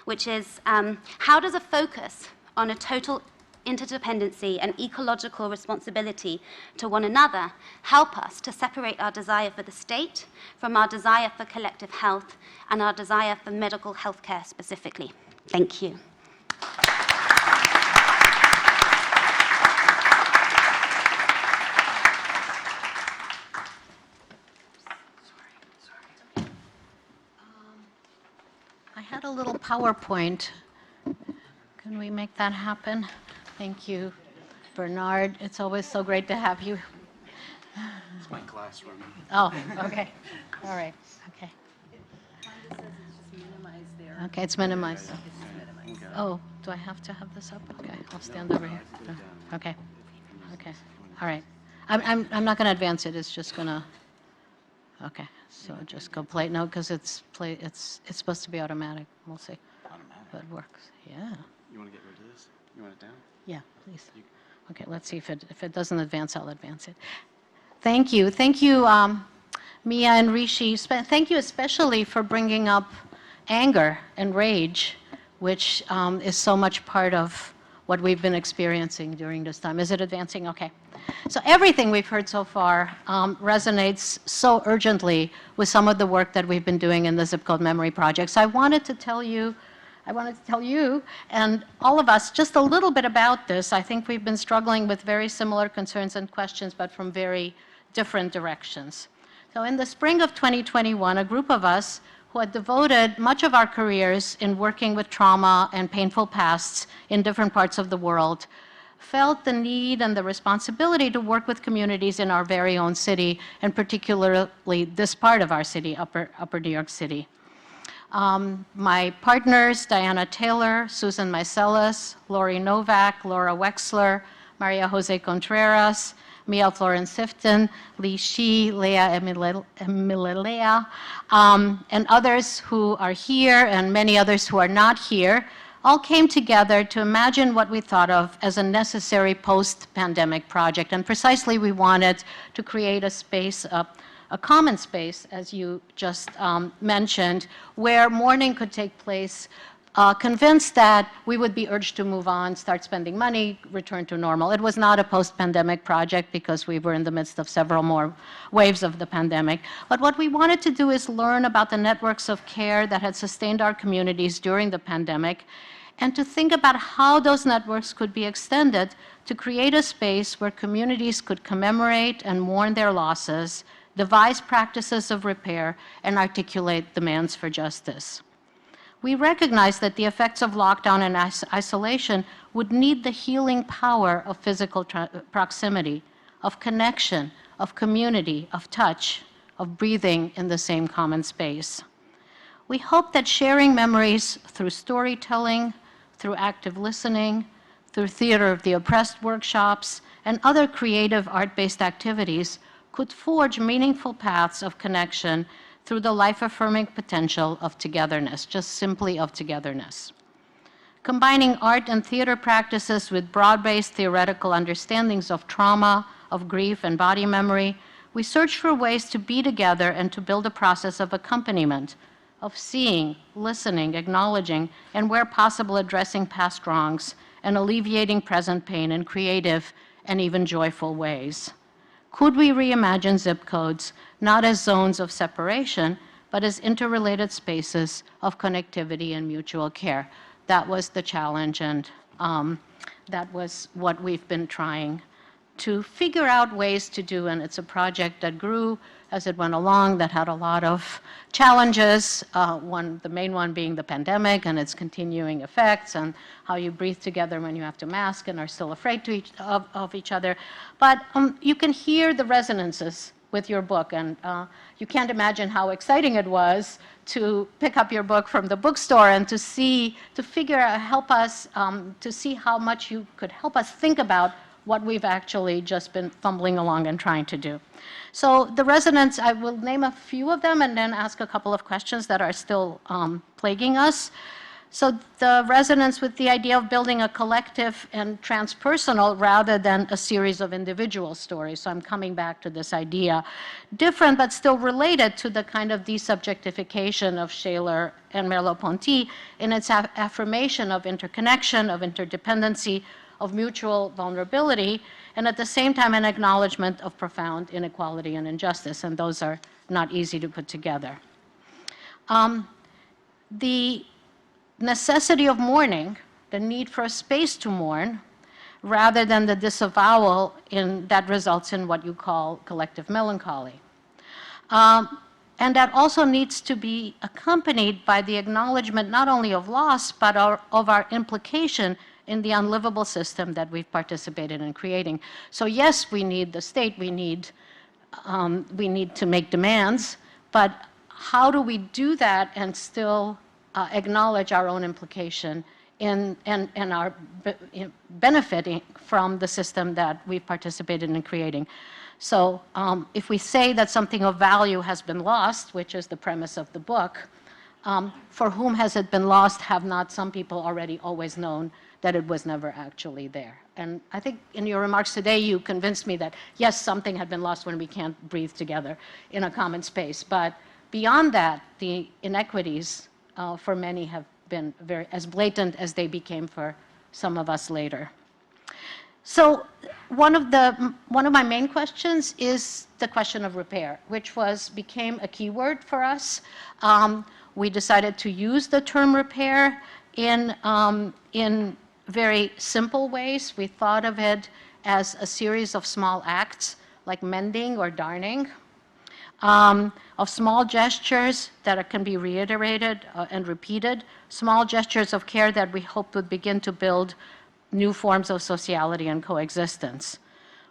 S5: which is how does a focus on a total interdependency and ecological responsibility to one another help us to separate our desire for the state from our desire for collective health and our desire for medical health care specifically? Thank you.
S2: I had a little PowerPoint. Can we make that happen? Thank you, Bernard. It's always so great to have you.
S6: It's my classroom.
S2: Oh, okay. All right. Okay. Okay, it's minimized. Oh, do I have to have this up? Okay, I'll stand over here. Okay. Okay. All right. I'm not going to advance it. It's just going to. Okay. So just go play. No, because it's supposed to be automatic. We'll see.
S6: Automatic.
S2: But it works. Yeah.
S6: You want to get rid of this? You want it down?
S2: Yeah, please. Okay, let's see if it doesn't advance, I'll advance it. Thank you. Thank you, Mia and Rishi. Thank you especially for bringing up anger and rage, which is so much part of what we've been experiencing during this time. Is it advancing? Okay. So everything we've heard so far resonates so urgently with some of the work that we've been doing in the Zip Code Memory Project. So I wanted to tell you and all of us just a little bit about this. I think we've been struggling with very similar concerns and questions, but from very different directions. So in the spring of 2021, a group of us who had devoted much of our careers in working with trauma and painful pasts in different parts of the world felt the need and the responsibility to work with communities in our very own city, and particularly this part of our city, Upper New York City. My partners, Diana Taylor, Susan Mycelis, Lori Novak, Laura Wexler, Maria Jose Contreras, Mia Florence Sifton, Li Shi, Leah Emililea, and others who are here and many others who are not here, all came together to imagine what we thought of as a necessary post-pandemic project. And precisely we wanted to create a space, a common space, as you just mentioned, where mourning could take place, convinced that we would be urged to move on, start spending money, return to normal. It was not a post-pandemic project because we were in the midst of several more waves of the pandemic. But what we wanted to do is learn about the networks of care that had sustained our communities during the pandemic, and to think about how those networks could be extended to create a space where communities could commemorate and mourn their losses, devise practices of repair, and articulate demands for justice. We recognize that the effects of lockdown and isolation would need the healing power of physical proximity, of connection, of community, of touch, of breathing in the same common space. We hope that sharing memories through storytelling, through active listening, through Theater of the Oppressed workshops, and other creative art-based activities could forge meaningful paths of connection through the life-affirming potential of togetherness, just simply of togetherness. Combining art and theater practices with broad-based theoretical understandings of trauma, of grief, and body memory, we search for ways to be together and to build a process of accompaniment, of seeing, listening, acknowledging, and where possible addressing past wrongs and alleviating present pain in creative and even joyful ways. Could we reimagine zip codes not as zones of separation, but as interrelated spaces of connectivity and mutual care? That was the challenge, and that was what we've been trying to figure out ways to do, and it's a project that grew as it went along, that had a lot of challenges, the main one being the pandemic and its continuing effects, and how you breathe together when you have to mask and are still afraid of each other. But you can hear the resonances with your book, and you can't imagine how exciting it was to pick up your book from the bookstore and to help us to see how much you could help us think about what we've actually just been fumbling along and trying to do. So the resonance, I will name a few of them and then ask a couple of questions that are still plaguing us. So the resonance with the idea of building a collective and transpersonal rather than a series of individual stories. So I'm coming back to this idea. Different but still related to the kind of desubjectification of Scheler and Merleau-Ponty in its affirmation of interconnection, of interdependency, of mutual vulnerability, and at the same time an acknowledgement of profound inequality and injustice. And those are not easy to put together. The necessity of mourning, the need for a space to mourn, rather than the disavowal that results in what you call collective melancholy. And that also needs to be accompanied by the acknowledgement not only of loss, but of our implication in the unlivable system that we've participated in creating. So yes, we need the state, we need to make demands, but how do we do that and still acknowledge our own implication and our benefiting from the system that we've participated in creating? So if we say that something of value has been lost, which is the premise of the book, for whom has it been lost? Have not some people already always known that it was never actually there? And I think in your remarks today, you convinced me that, yes, something had been lost when we can't breathe together in a common space. But beyond that, the inequities for many have been as blatant as they became for some of us later. So one of my main questions is the question of repair, which became a keyword for us. We decided to use the term repair in very simple ways. We thought of it as a series of small acts, like mending or darning, of small gestures that can be reiterated and repeated, small gestures of care that we hoped would begin to build new forms of sociality and coexistence.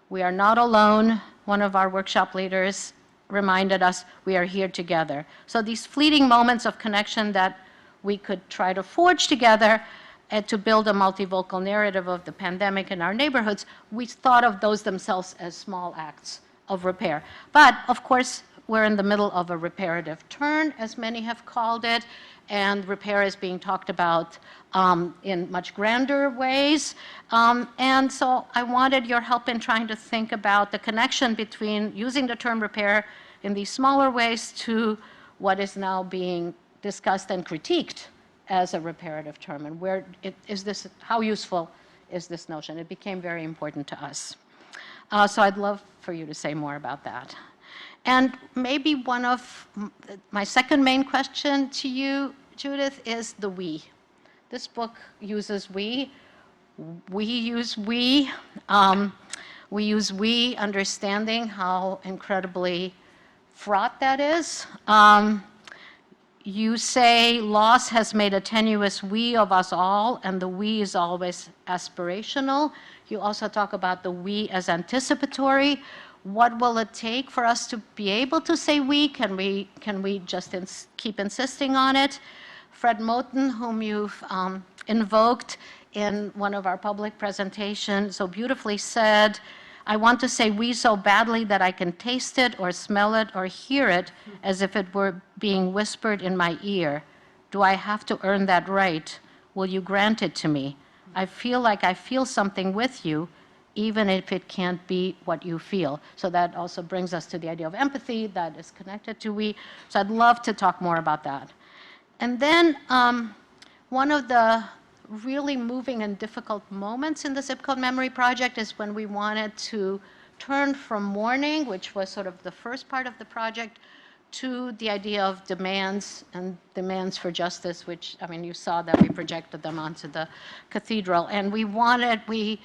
S2: We are not alone. One of our workshop leaders reminded us we are here together. So these fleeting moments of connection that we could try to forge together and to build a multivocal narrative of the pandemic in our neighborhoods, we thought of those themselves as small acts of repair. But of course, we're in the middle of a reparative turn, as many have called it, and repair is being talked about in much grander ways. And so I wanted your help in trying to think about the connection between using the term repair in these smaller ways to what is now being discussed and critiqued as a reparative term, and how useful is this notion? It became very important to us. So I'd love for you to say more about that. And maybe my second main question to you, Judith, is the we. This book uses we. We use we. We use we, understanding how incredibly fraught that is. You say loss has made a tenuous we of us all, and the we is always aspirational. You also talk about the we as anticipatory. What will it take for us to be able to say we? Can we just keep insisting on it? Fred Moten, whom you've invoked in one of our public presentations, so beautifully said, I want to say we so badly that I can taste it or smell it or hear it as if it were being whispered in my ear. Do I have to earn that right? Will you grant it to me? I feel like I feel something with you, even if it can't be what you feel. So that also brings us to the idea of empathy that is connected to we. So I'd love to talk more about that. And then one of the really moving and difficult moments in the Zip Code Memory Project is when we wanted to turn from mourning, which was sort of the first part of the project, to the idea of demands and demands for justice, which, I mean, you saw that we projected them onto the cathedral. And we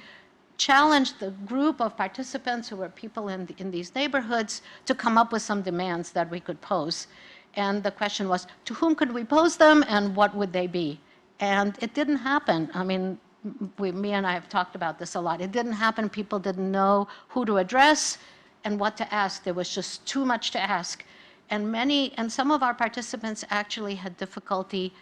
S2: challenged the group of participants who were people in these neighborhoods to come up with some demands that we could pose. And the question was, to whom could we pose them and what would they be? And it didn't happen. I mean, me and I have talked about this a lot. It didn't happen. People didn't know who to address and what to ask. There was just too much to ask. And some of our participants actually had difficulty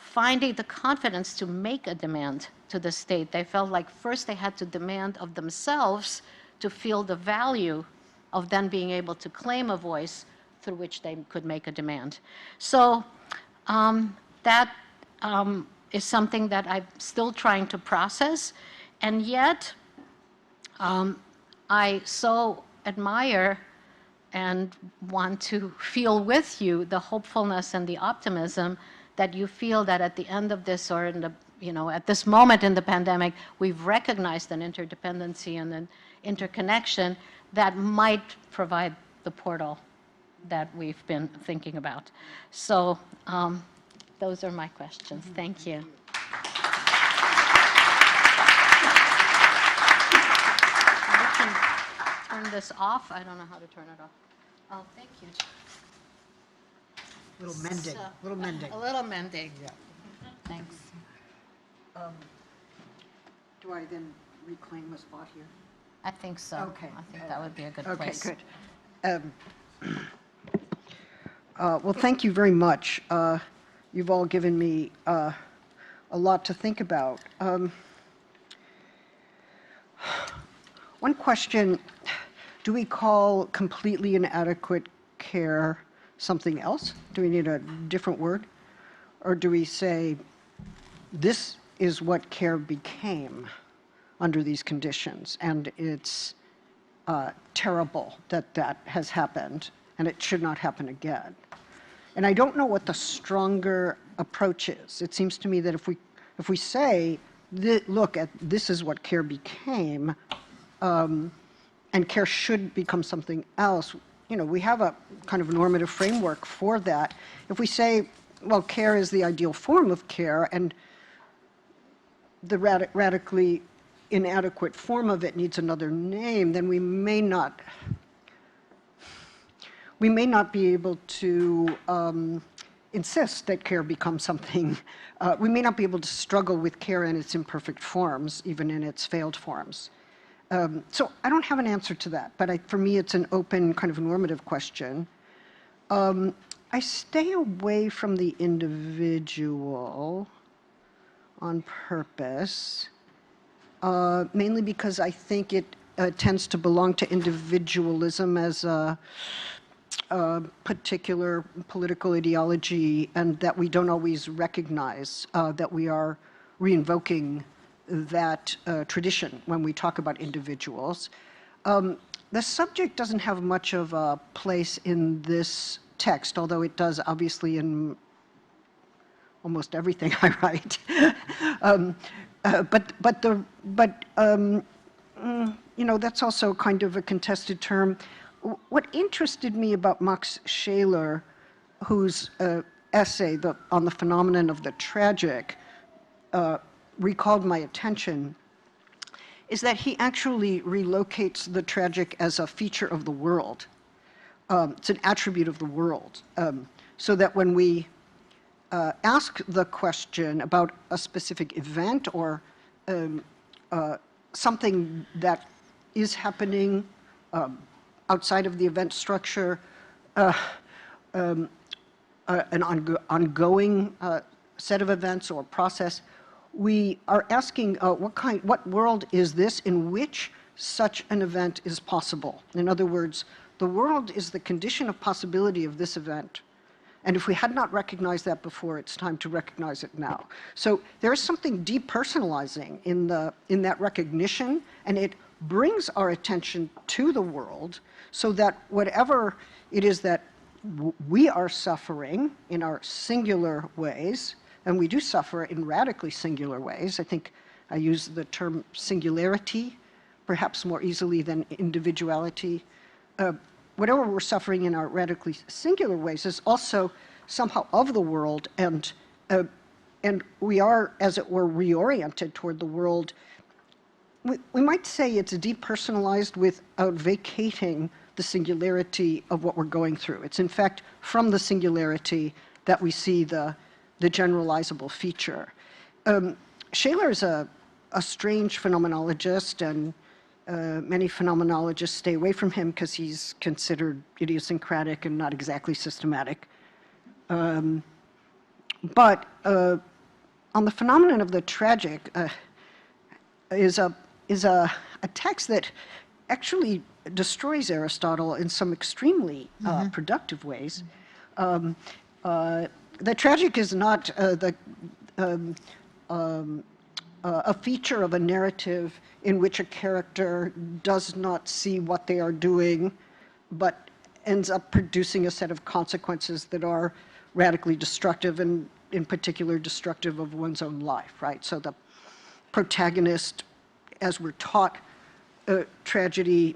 S2: finding the confidence to make a demand to the state. They felt like first they had to demand of themselves to feel the value of then being able to claim a voice through which they could make a demand. So that is something that I'm still trying to process, and yet I so admire and want to feel with you the hopefulness and the optimism that you feel that at the end of this, or in the, at this moment in the pandemic, we've recognized an interdependency and an interconnection that might provide the portal that we've been thinking about. So those are my questions. Thank you. We can turn this off. I don't know how to turn it off. Oh, thank you.
S3: Little mending,
S2: So-
S3: little mending.
S2: A little mending.
S3: Yeah.
S2: Thanks.
S3: Do I then reclaim a spot here?
S2: I think so.
S3: Okay.
S2: I think that would be a good
S3: Okay,
S2: place.
S3: good. Well, thank you very much. You've all given me a lot to think about. One question, do we call completely inadequate care something else? Do we need a different word? Or do we say, this is what care became under these conditions, and it's terrible that that has happened, and it should not happen again? And I don't know what the stronger approach is. It seems to me that if we say, look, this is what care became, and care should become something else, we have a kind of normative framework for that. If we say, well, care is the ideal form of care, and the radically inadequate form of it needs another name, then we may not be able to insist that care become something. We may not be able to struggle with care in its imperfect forms, even in its failed forms. So I don't have an answer to that, but for me it's an open kind of normative question. I stay away from the individual on purpose, mainly because I think it tends to belong to individualism as a particular political ideology, and that we don't always recognize that we are reinvoking that tradition when we talk about individuals. The subject doesn't have much of a place in this text, although it does obviously in almost everything I write. That's also kind of a contested term. What interested me about Max Scheler, whose essay on the phenomenon of the tragic recalled my attention, is that he actually relocates the tragic as a feature of the world. It's an attribute of the world. So that when we ask the question about a specific event or something that is happening outside of the event structure, an ongoing set of events or process, we are asking what world is this in which such an event is possible? In other words, the world is the condition of possibility of this event. And if we had not recognized that before, it's time to recognize it now. So there is something depersonalizing in that recognition, and it brings our attention to the world so that whatever it is that we are suffering in our singular ways, and we do suffer in radically singular ways. I think I use the term singularity perhaps more easily than individuality. Whatever we're suffering in our radically singular ways is also somehow of the world, and we are, as it were, reoriented toward the world. We might say it's depersonalized without vacating the singularity of what we're going through. It's in fact from the singularity that we see the generalizable feature. Scheler is a strange phenomenologist, and many phenomenologists stay away from him because he's considered idiosyncratic and not exactly systematic. But on the phenomenon of the tragic is a text that actually destroys Aristotle in some extremely productive ways. The tragic is not a feature of a narrative in which a character does not see what they are doing, but ends up producing a set of consequences that are radically destructive, and in particular destructive of one's own life, right? So the protagonist, as we're taught, tragedy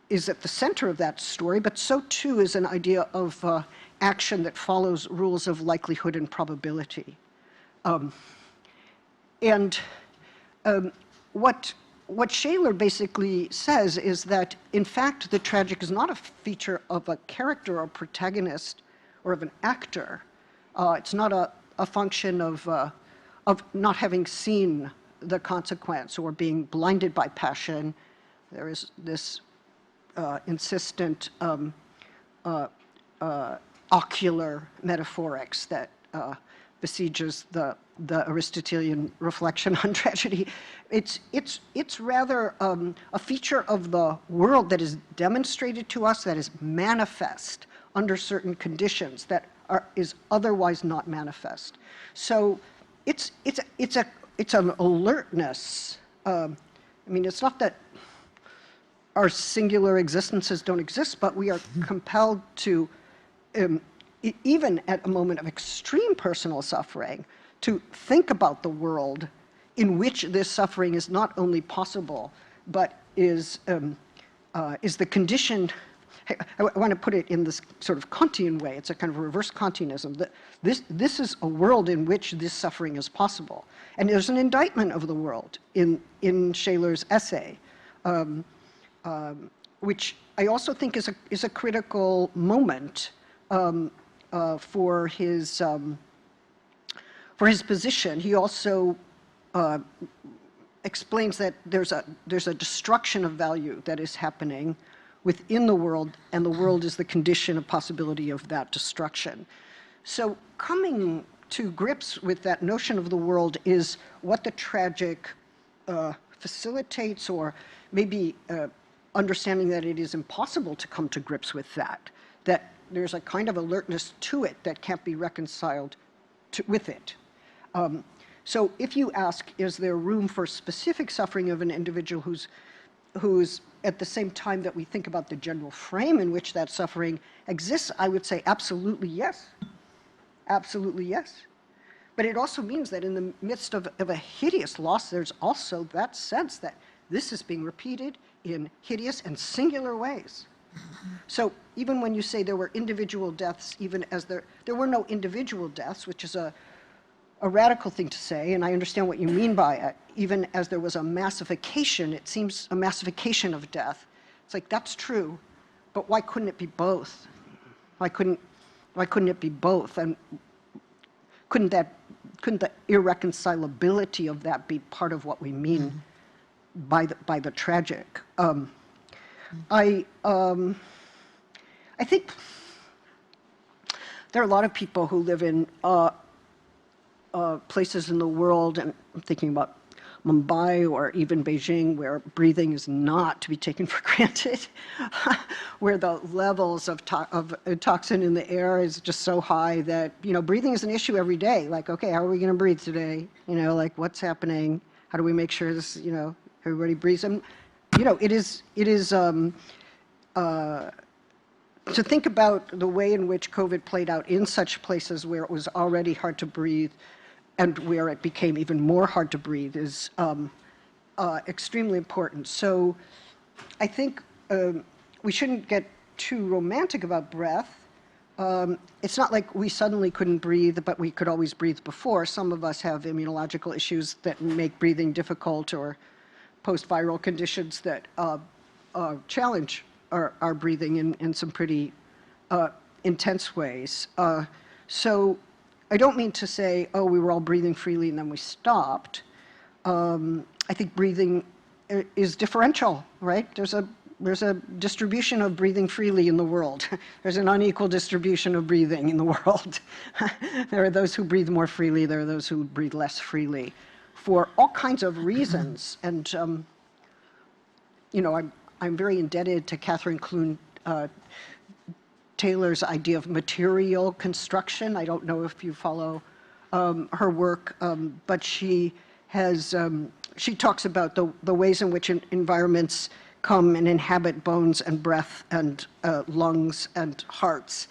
S3: is at the center of that story, but so too is an idea of action that follows rules of likelihood and probability. What Scheler basically says is that, in fact, the tragic is not a feature of a character or protagonist or of an actor. It's not a function of not having seen the consequence or being blinded by passion. There is this insistent ocular metaphorics that besieges the Aristotelian reflection on tragedy. It's rather a feature of the world that is demonstrated to us, that is manifest under certain conditions, that is otherwise not manifest. So it's an alertness. I mean, it's not that our singular existences don't exist, but we are compelled to, even at a moment of extreme personal suffering, to think about the world in which this suffering is not only possible, but is the condition. I want to put it in this sort of Kantian way. It's a kind of reverse Kantianism. That this is a world in which this suffering is possible. And there's an indictment of the world in Scheler's essay, which I also think is a critical moment for his position. He also explains that there's a destruction of value that is happening within the world, and the world is the condition of possibility of that destruction. So coming to grips with that notion of the world is what the tragic facilitates, or maybe understanding that it is impossible to come to grips with that there's a kind of alertness to it that can't be reconciled with it. So if you ask, is there room for specific suffering of an individual who's at the same time that we think about the general frame in which that suffering exists, I would say absolutely yes. Absolutely yes. But it also means that in the midst of a hideous loss, there's also that sense that this is being repeated in hideous and singular ways. So even when you say there were individual deaths, even as there were no individual deaths, which is a radical thing to say, and I understand what you mean by it, even as there was a massification, it seems a massification of death. It's like, that's true, but why couldn't it be both? Why couldn't it be both? And couldn't the irreconcilability of that be part of what we mean by the tragic? I think there are a lot of people who live in places in the world, and I'm thinking about Mumbai or even Beijing, where breathing is not to be taken for granted, where the levels of toxin in the air is just so high that, breathing is an issue every day. Like, okay, how are we going to breathe today? Like, what's happening? How do we make sure this, everybody breathes? And, it is to think about the way in which COVID played out in such places where it was already hard to breathe and where it became even more hard to breathe is extremely important. So I think we shouldn't get too romantic about breath. It's not like we suddenly couldn't breathe, but we could always breathe before. Some of us have immunological issues that make breathing difficult, or post-viral conditions that challenge our breathing in some pretty intense ways. So I don't mean to say, oh, we were all breathing freely and then we stopped. I think breathing is differential, right? There's a there's a distribution of breathing freely in the world. There's an unequal distribution of breathing in the world. There are those who breathe more freely, there are those who breathe less freely for all kinds of reasons. And, you know, I'm very indebted to Catherine Clune Taylor's idea of material construction. I don't know if you follow her work, but she talks about the ways in which environments come and inhabit bones and breath and lungs and hearts.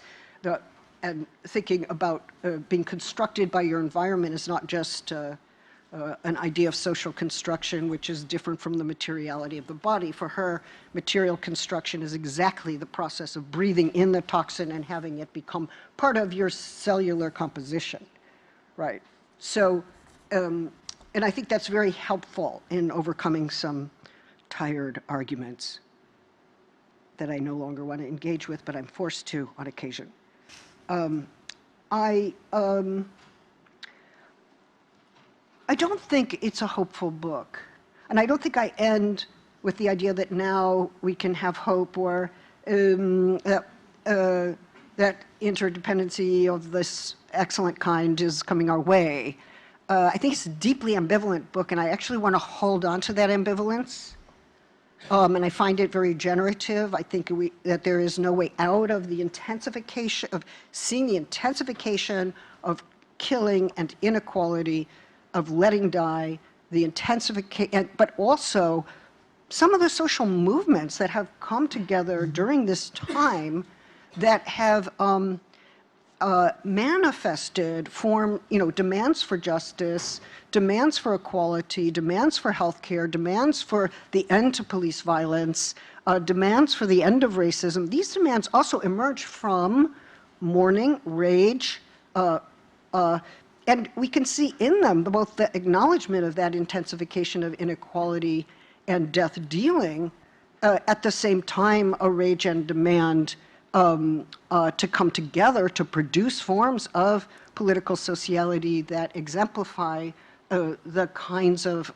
S3: And thinking about being constructed by your environment is not just an idea of social construction, which is different from the materiality of the body. For her, material construction is exactly the process of breathing in the toxin and having it become part of your cellular composition, right? So, and I think that's very helpful in overcoming some tired arguments that I no longer want to engage with, but I'm forced to on occasion. I don't think it's a hopeful book. And I don't think I end with the idea that now we can have hope, or that interdependency of this excellent kind is coming our way. I think it's a deeply ambivalent book, and I actually want to hold on to that ambivalence. And I find it very generative. I think that there is no way out of the intensification, of seeing the intensification of killing and inequality, of letting die, the intensification, but also some of the social movements that have come together during this time that have manifested demands for justice, demands for equality, demands for healthcare, demands for the end to police violence, demands for the end of racism. These demands also emerge from mourning, rage, and we can see in them both the acknowledgement of that intensification of inequality and death dealing, at the same time a rage and demand to come together to produce forms of political sociality that exemplify the kinds of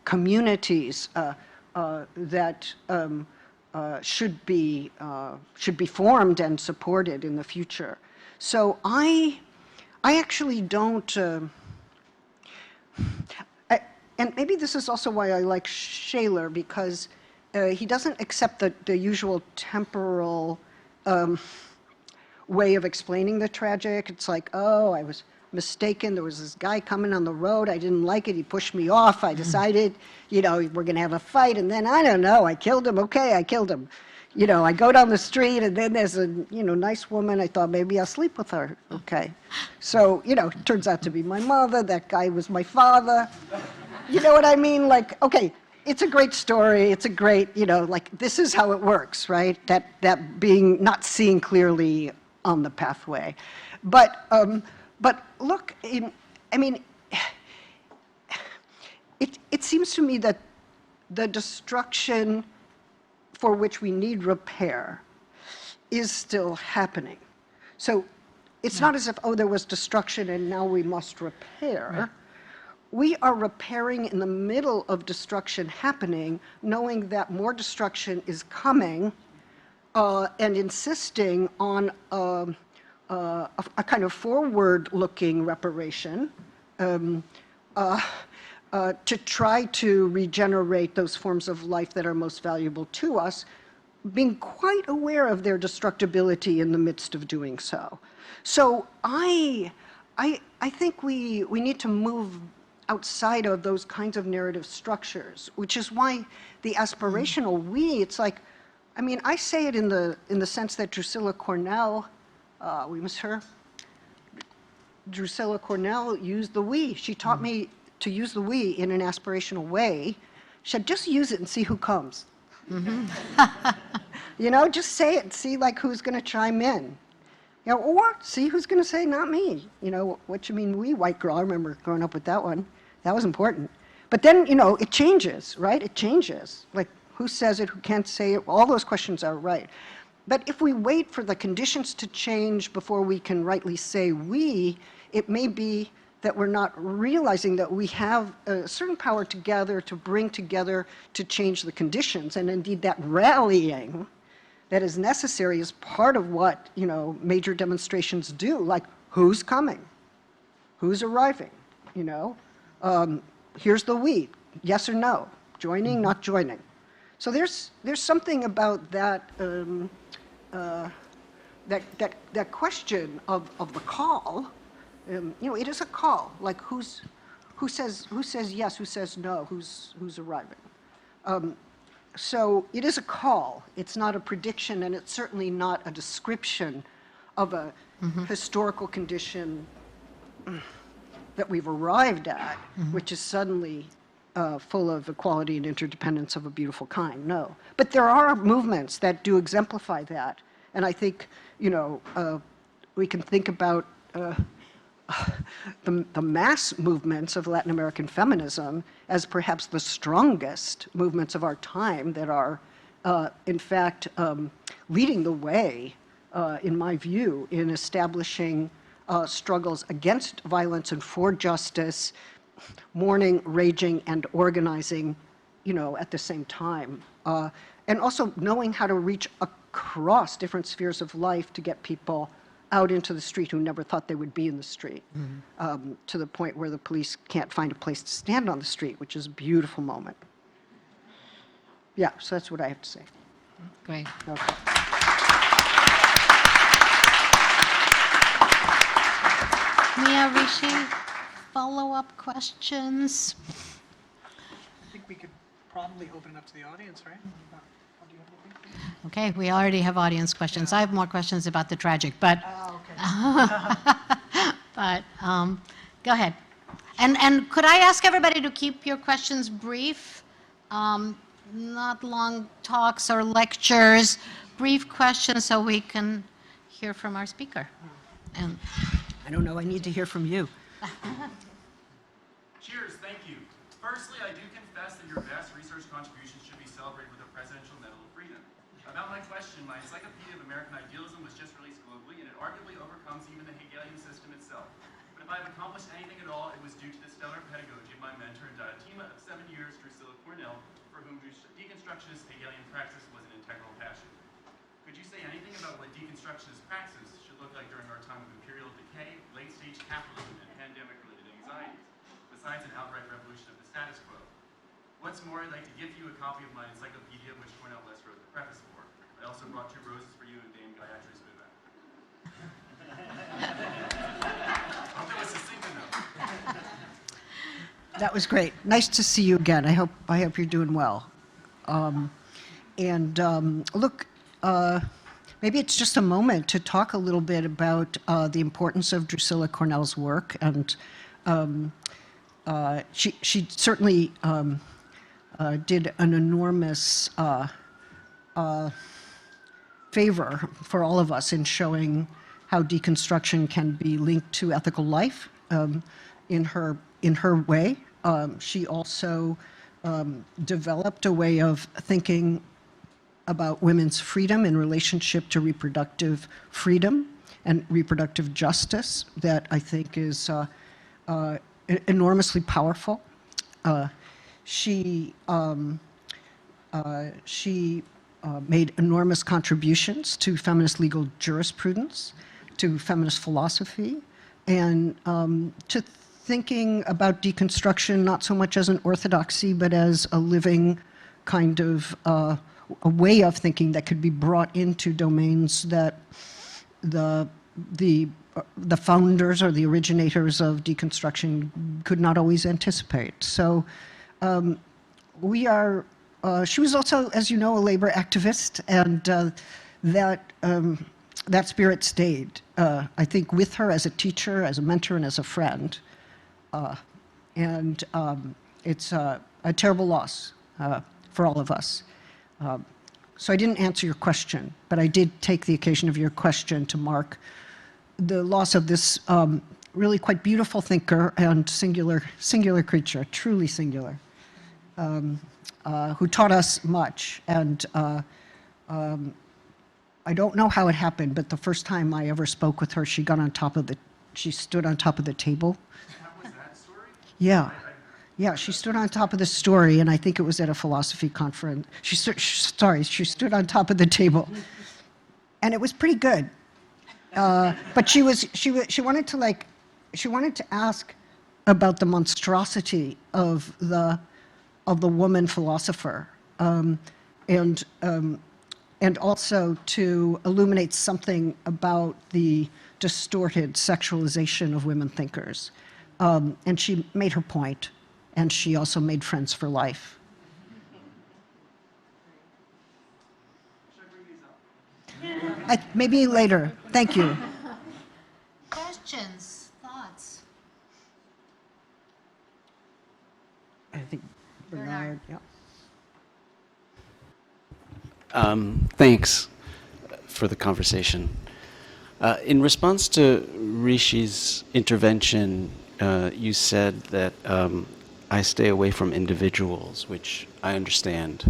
S3: communities that should be formed and supported in the future. So I actually don't, and maybe this is also why I like Scheler, because he doesn't accept the usual temporal way of explaining the tragic. It's like, oh, I was mistaken. There was this guy coming on the road. I didn't like it. He pushed me off. I decided, we're going to have a fight. And then, I don't know, I killed him. Okay, I killed him. I go down the street, and then there's a, nice woman. I thought maybe I'll sleep with her. Okay. So, it turns out to be my mother. That guy was my father. You know what I mean? Like, okay, it's a great story. It's a great, this is how it works, right? That being, not seeing clearly on the pathway. But look, it seems to me that the destruction for which we need repair is still happening. So it's not as if, there was destruction and now we must repair. Right. We are repairing in the middle of destruction happening, knowing that more destruction is coming, and insisting on a kind of forward-looking reparation to try to regenerate those forms of life that are most valuable to us, being quite aware of their destructibility in the midst of doing so. So I think we need to move outside of those kinds of narrative structures, which is why the aspirational we, it's like, I say it in the sense that Drusilla Cornell, we miss her, Drusilla Cornell used the we. She taught me to use the we in an aspirational way. She said, just use it and see who comes. Just say it and see who's going to chime in. Or see who's going to say, not me. What you mean we, white girl? I remember growing up with that one. That was important. But then, it changes, right? It changes. Like, who says it, who can't say it? All those questions are right. But if we wait for the conditions to change before we can rightly say we, it may be that we're not realizing that we have a certain power to gather, to bring together, to change the conditions. And indeed, that rallying that is necessary is part of what, major demonstrations do, like who's coming, who's arriving, here's the we, yes or no, joining, not joining. So there's something about that, that question of the call. It is a call, like who says yes, who says no, who's arriving. So it is a call. It's not a prediction, and it's certainly not a description of a historical condition that we've arrived at, which is suddenly full of equality and interdependence of a beautiful kind. No. But there are movements that do exemplify that. And I think, we can think about the mass movements of Latin American feminism as perhaps the strongest movements of our time that are, in fact, leading the way, in my view, in establishing struggles against violence and for justice, mourning, raging, and organizing, at the same time. And also knowing how to reach across different spheres of life to get people out into the street who never thought they would be in the street, to the point where the police can't find a place to stand on the street, which is a beautiful moment. Yeah, so that's what I have to say.
S2: Great.
S3: Okay.
S2: Mia, Rishi, follow-up questions?
S4: I think we could probably open it up to the audience, right? Do you have anything?
S2: Okay, we already have audience questions. I have more questions about the tragic, but
S3: Okay.
S2: but go ahead. And could I ask everybody to keep your questions brief, not long talks or lectures, brief questions so we can hear from our speaker. And
S3: I don't know, I need to hear from you.
S6: Cheers, thank you. Firstly, I do confess that your vast research contributions should be celebrated with a Presidential Medal of Freedom. About my question, my Encyclopedia of American Idealism was just released globally, and it arguably overcomes even the Hegelian system itself. But if I've accomplished anything at all, it was due to the stellar pedagogy of my mentor and diatima of 7 years, Drusilla Cornell, for whom deconstructionist Hegelian praxis was an integral passion. Could you say anything about what deconstructionist praxis should look like during our time of imperial decay, late-stage capitalism, and pandemic-related anxieties, besides an outright revolution of the status quo? What's more, I'd like to give you a copy of my encyclopedia, which Cornell West wrote the preface for. I also brought 2 roses for you and Dame Gayatri's Vivek. Hope that was succinct enough.
S3: That was great. Nice to see you again. I hope you're doing well. Look, maybe it's just a moment to talk a little bit about the importance of Drusilla Cornell's work, and she certainly did an enormous favor for all of us in showing how deconstruction can be linked to ethical life in her way. She also developed a way of thinking about women's freedom in relationship to reproductive freedom and reproductive justice that I think is enormously powerful. She made enormous contributions to feminist legal jurisprudence, to feminist philosophy, and to thinking about deconstruction not so much as an orthodoxy, but as a living kind of a way of thinking that could be brought into domains that the founders or the originators of deconstruction could not always anticipate. So she was also, as you know, a labor activist, and that spirit stayed, I think, with her as a teacher, as a mentor, and as a friend. It's a terrible loss for all of us. So I didn't answer your question, but I did take the occasion of your question to mark the loss of this really quite beautiful thinker and singular creature, truly singular, who taught us much. And I don't know how it happened, but the first time I ever spoke with her, she stood on top of the table Yeah. Yeah, she stood on top of the story, and I think it was at a philosophy conference. She stood on top of the table, and it was pretty good. But she wanted to ask about the monstrosity of the woman philosopher, and also to illuminate something about the distorted sexualization of women thinkers. And she made her point, and she also made friends for life. Maybe later. Thank you.
S2: Questions, thoughts?
S3: I think Bernard, yeah.
S7: Thanks for the conversation. In response to Rishi's intervention, you said that I stay away from individuals, which I understand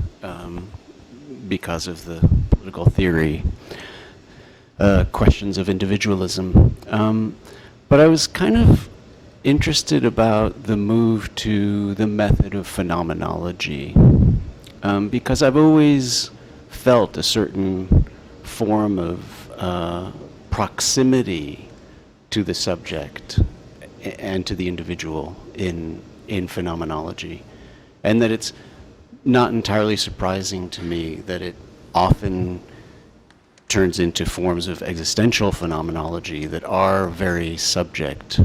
S7: because of the political theory questions of individualism. But I was kind of interested about the move to the method of phenomenology, because I've always felt a certain form of proximity to the subject and to the individual in phenomenology, and that it's not entirely surprising to me that it often turns into forms of existential phenomenology that are very subject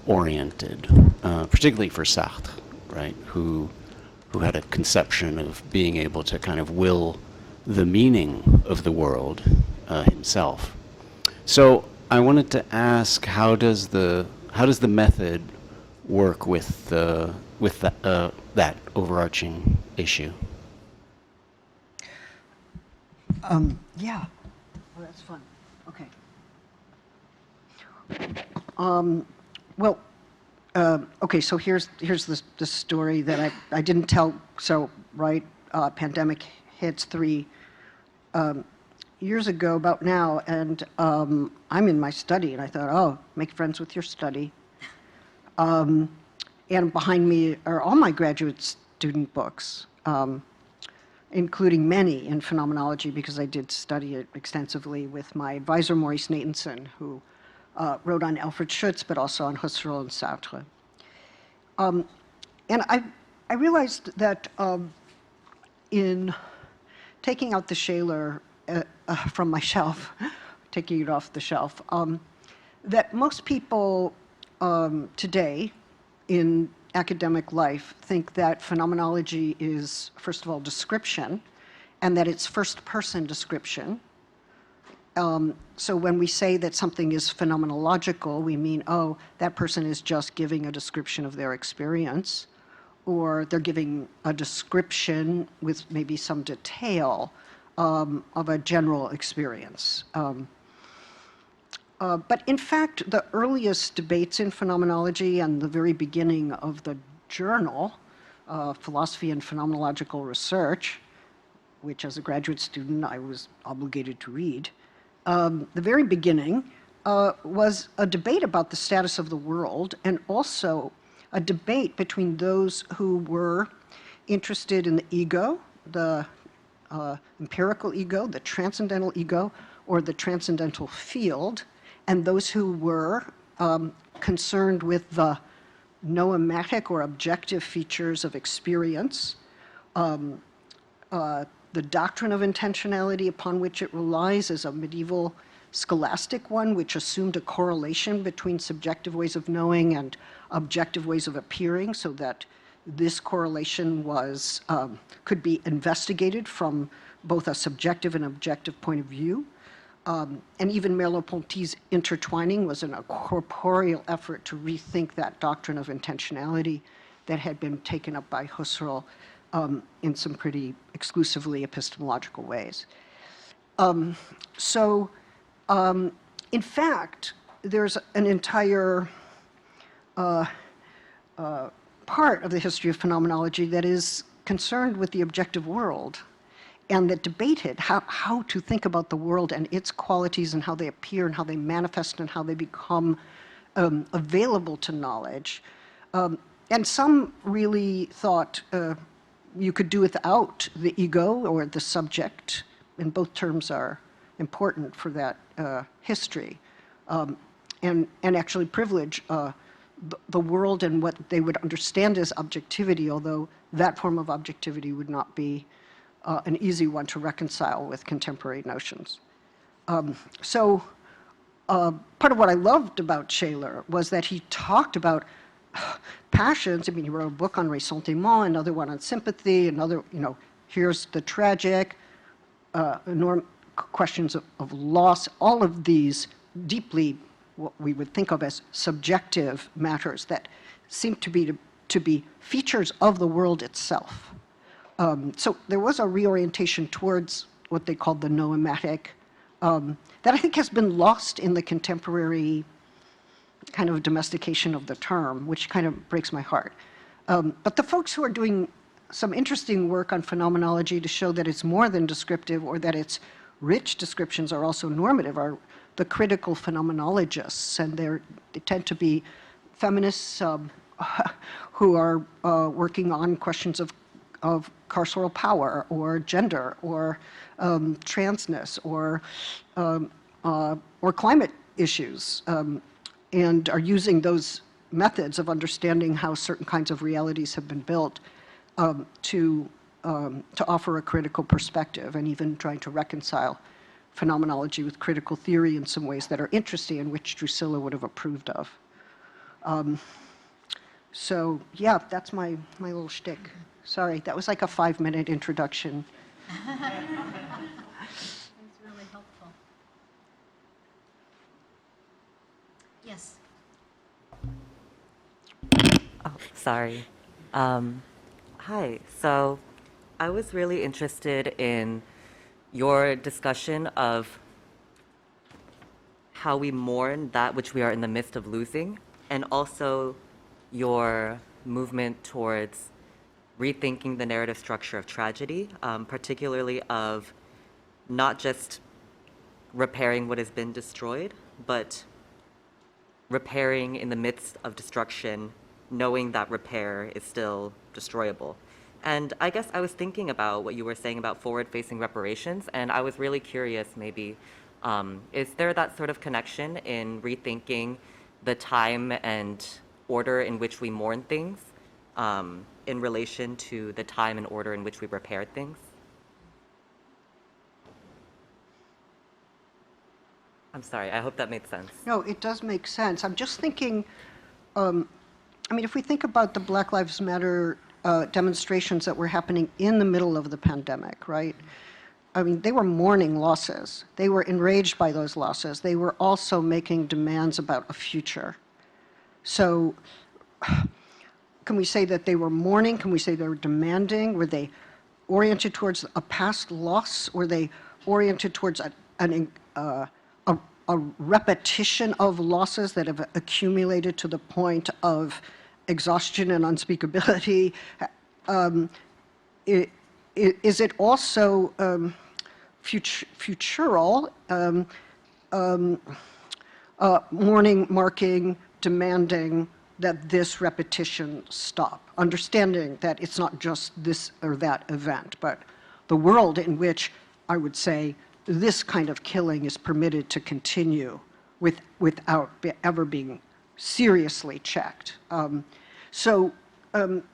S7: oriented, particularly for Sartre, right, who had a conception of being able to kind of will the meaning of the world himself. So I wanted to ask, how does the method work with that overarching issue?
S3: Yeah. Oh, that's fun. Okay. Okay, so here's the story that I didn't tell. So, right, pandemic hits 3 years ago, about now, and I'm in my study, and I thought, oh, make friends with your study. And behind me are all my graduate student books, including many in phenomenology, because I did study it extensively with my advisor, Maurice Merleau-Ponty, who wrote on Alfred Schutz, but also on Husserl and Sartre. And I realized that in taking out the Scheler from my shelf, taking it off the shelf, that most people today in academic life think that phenomenology is, first of all, description, and that it's first-person description. So when we say that something is phenomenological, we mean, oh, that person is just giving a description of their experience, or they're giving a description with maybe some detail of a general experience. But in fact, the earliest debates in phenomenology and the very beginning of the journal, Philosophy and Phenomenological Research, which as a graduate student I was obligated to read, the very beginning was a debate about the status of the world, and also a debate between those who were interested in the ego, the empirical ego, the transcendental ego, or the transcendental field, and those who were concerned with the noematic or objective features of experience, the doctrine of intentionality upon which it relies is a medieval scholastic one, which assumed a correlation between subjective ways of knowing and objective ways of appearing, so that this correlation was, could be investigated from both a subjective and objective point of view. And even Merleau-Ponty's intertwining was a corporeal effort to rethink that doctrine of intentionality that had been taken up by Husserl in some pretty exclusively epistemological ways. In fact, there's an entire part of the history of phenomenology that is concerned with the objective world, and that debated how to think about the world and its qualities and how they appear and how they manifest and how they become available to knowledge And some really thought you could do without the ego or the subject, and both terms are important for that history, and actually privilege the world and what they would understand as objectivity, although that form of objectivity would not be an easy one to reconcile with contemporary notions. So part of what I loved about Scheler was that he talked about passions. I mean, he wrote a book on ressentiment, another one on sympathy, another, here's the tragic, questions of loss, all of these deeply what we would think of as subjective matters that seem to be features of the world itself. So there was a reorientation towards what they called the noematic, that I think has been lost in the contemporary kind of domestication of the term, which kind of breaks my heart. But the folks who are doing some interesting work on phenomenology to show that it's more than descriptive or that its rich descriptions are also normative are the critical phenomenologists, and they tend to be feminists who are working on questions of carceral power or gender or transness or climate issues, and are using those methods of understanding how certain kinds of realities have been built to offer a critical perspective, and even trying to reconcile phenomenology with critical theory in some ways that are interesting and which Drusilla would have approved of. So yeah, that's my little shtick. Sorry, that was like a 5-minute introduction.
S2: That's really helpful. Yes.
S8: Oh, sorry. Hi. So I was really interested in your discussion of how we mourn that which we are in the midst of losing, and also your movement towards rethinking the narrative structure of tragedy, particularly of not just repairing what has been destroyed, but repairing in the midst of destruction, knowing that repair is still destroyable. And I guess I was thinking about what you were saying about forward-facing reparations, and I was really curious, maybe, is there that sort of connection in rethinking the time and order in which we mourn things in relation to the time and order in which we repair things? I'm sorry, I hope that made sense.
S3: No, it does make sense. I'm just thinking, I mean, if we think about the Black Lives Matter demonstrations that were happening in the middle of the pandemic, right? I mean, they were mourning losses. They were enraged by those losses. They were also making demands about a future. So can we say that they were mourning? Can we say they were demanding? Were they oriented towards a past loss? Were they oriented towards a repetition of losses that have accumulated to the point of exhaustion and unspeakability? Is it also futural, mourning, marking, demanding that this repetition stop, understanding that it's not just this or that event, but the world in which I would say this kind of killing is permitted to continue without ever being seriously checked. I don't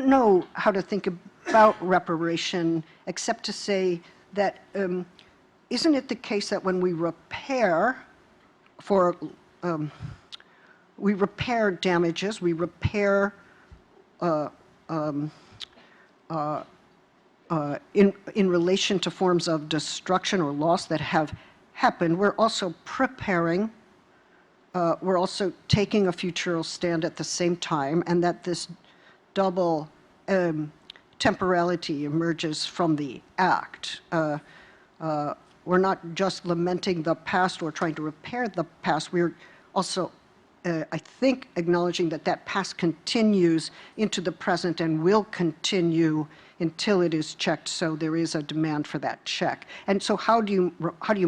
S3: know how to think about reparation except to say that isn't it the case that when we repair we repair damages, we repair in relation to forms of destruction or loss that have happened, we're also preparing, we're also taking a futural stand at the same time, and that this double temporality emerges from the act. We're not just lamenting the past or trying to repair the past, we're also, I think, acknowledging that that past continues into the present and will continue until it is checked, so there is a demand for that check. And so how do you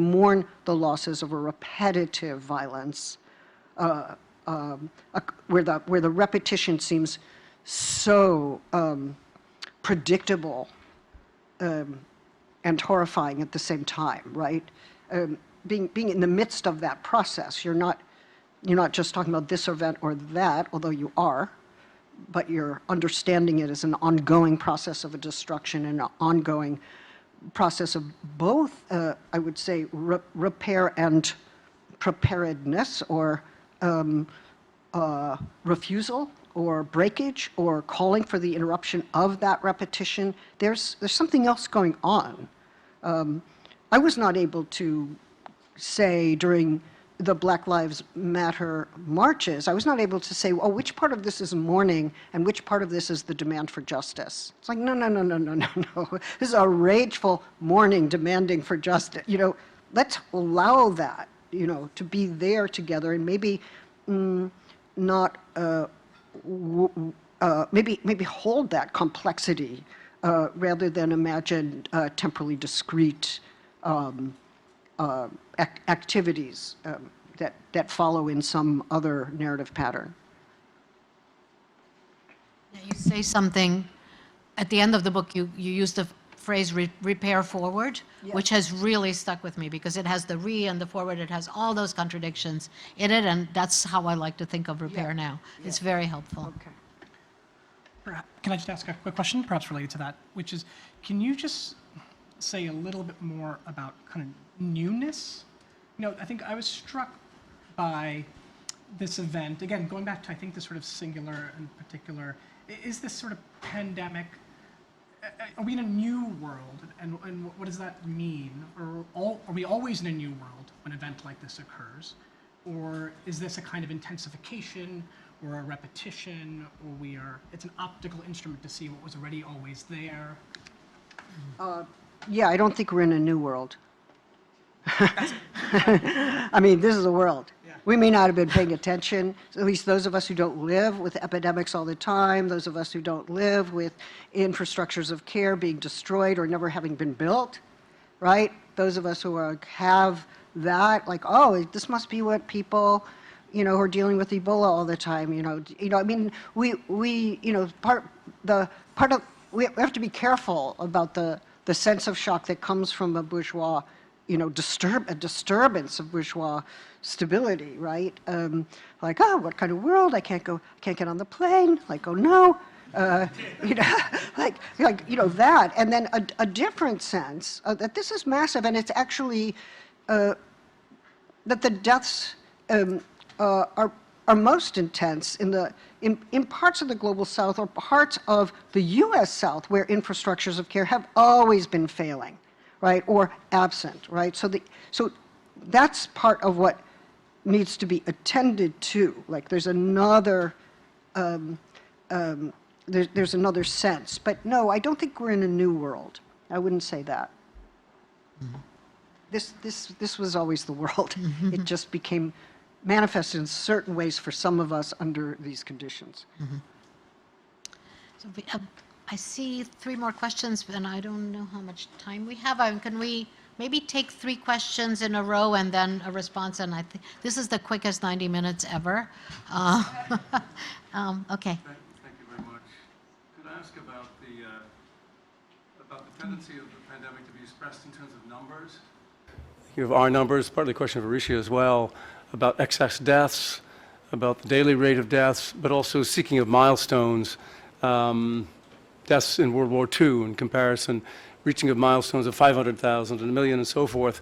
S3: mourn the losses of a repetitive violence where the repetition seems so predictable and horrifying at the same time, right? Being in the midst of that process, you're not just talking about this event or that, although you are, but you're understanding it as an ongoing process of a destruction and an ongoing process of both, I would say, repair and preparedness, or refusal, or breakage, or calling for the interruption of that repetition. There's something else going on. I was not able to say during the Black Lives Matter marches, I was not able to say, oh, which part of this is mourning and which part of this is the demand for justice. It's like, no. This is a rageful mourning demanding for justice. Let's allow that, to be there together, and maybe not, maybe hold that complexity rather than imagine temporally discrete activities that follow in some other narrative pattern.
S2: Yeah, you say something, at the end of the book, you use the phrase repair forward,
S3: Yes.
S2: which has really stuck with me because it has the and the forward, it has all those contradictions in it, and that's how I like to think of repair now. It's very helpful.
S3: Okay.
S4: Can I just ask a quick question, perhaps related to that, which is, can you just say a little bit more about kind of newness? I think I was struck by this event, again, going back to, I think, the sort of singular and particular, is this sort of pandemic, are we in a new world, and what does that mean? Are we always in a new world when an event like this occurs? Or is this a kind of intensification or a repetition, or it's an optical instrument to see what was already always there?
S3: Yeah, I don't think we're in a new world. I mean, this is a world.
S4: Yeah.
S3: We may not have been paying attention, at least those of us who don't live with epidemics all the time, those of us who don't live with infrastructures of care being destroyed or never having been built, right? Those of us who have that, like, oh, this must be what people, who are dealing with Ebola all the time, I mean, we have to be careful about the sense of shock that comes from a bourgeois, a disturbance of bourgeois stability, right? Like, oh, what kind of world? I can't get on the plane. Like, oh no, that. And then a different sense that this is massive, and it's actually that the deaths are most intense in parts of the global South or parts of the U.S. South where infrastructures of care have always been failing, right, or absent, right? So that's part of what needs to be attended to. Like, there's another there's another sense. But no, I don't think we're in a new world. I wouldn't say that. Mm-hmm. This was always the world. Mm-hmm. It just became manifested in certain ways for some of us under these conditions.
S2: Mm-hmm. So I see 3 more questions, and I don't know how much time we have. Can we maybe take 3 questions in a row and then a response? And I think this is the quickest 90 minutes ever. Okay.
S9: Thank you very much. Could I ask about the tendency of the pandemic to be expressed in terms of numbers? You have our numbers, partly a question of Horatia as well, about excess deaths, about the daily rate of deaths, but also seeking of milestones, deaths in World War II in comparison, reaching of milestones of 500,000 and 1 million and so forth.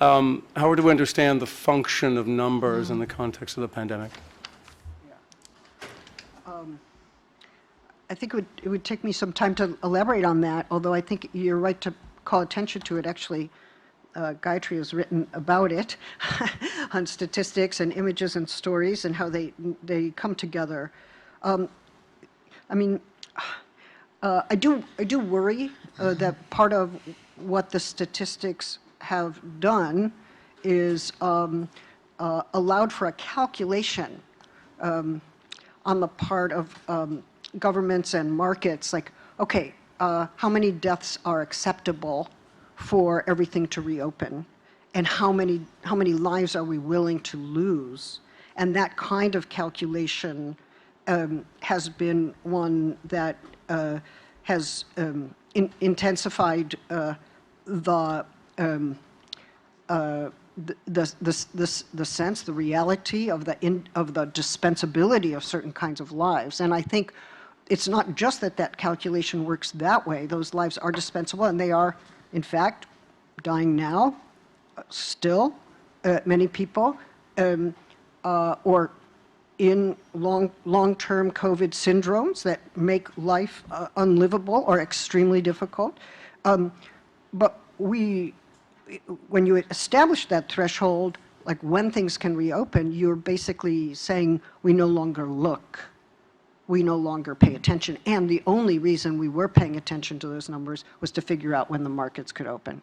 S9: Mm-hmm. How do we understand the function of numbers in the context of the pandemic?
S3: I think it would take me some time to elaborate on that, although I think you're right to call attention to it. Actually, Gayatri has written about it on statistics and images and stories and how they come together. I mean, I do worry that part of what the statistics have done is allowed for a calculation on the part of governments and markets, like, okay, how many deaths are acceptable for everything to reopen, and how many lives are we willing to lose? And that kind of calculation has been one that has intensified the sense, the reality of the dispensability of certain kinds of lives. And I think it's not just that that calculation works that way. Those lives are dispensable, and they are, in fact, dying now, still, many people, or in long-term COVID syndromes that make life unlivable or extremely difficult. But when you establish that threshold, like when things can reopen, you're basically saying we no longer look, we no longer pay attention. And the only reason we were paying attention to those numbers was to figure out when the markets could open.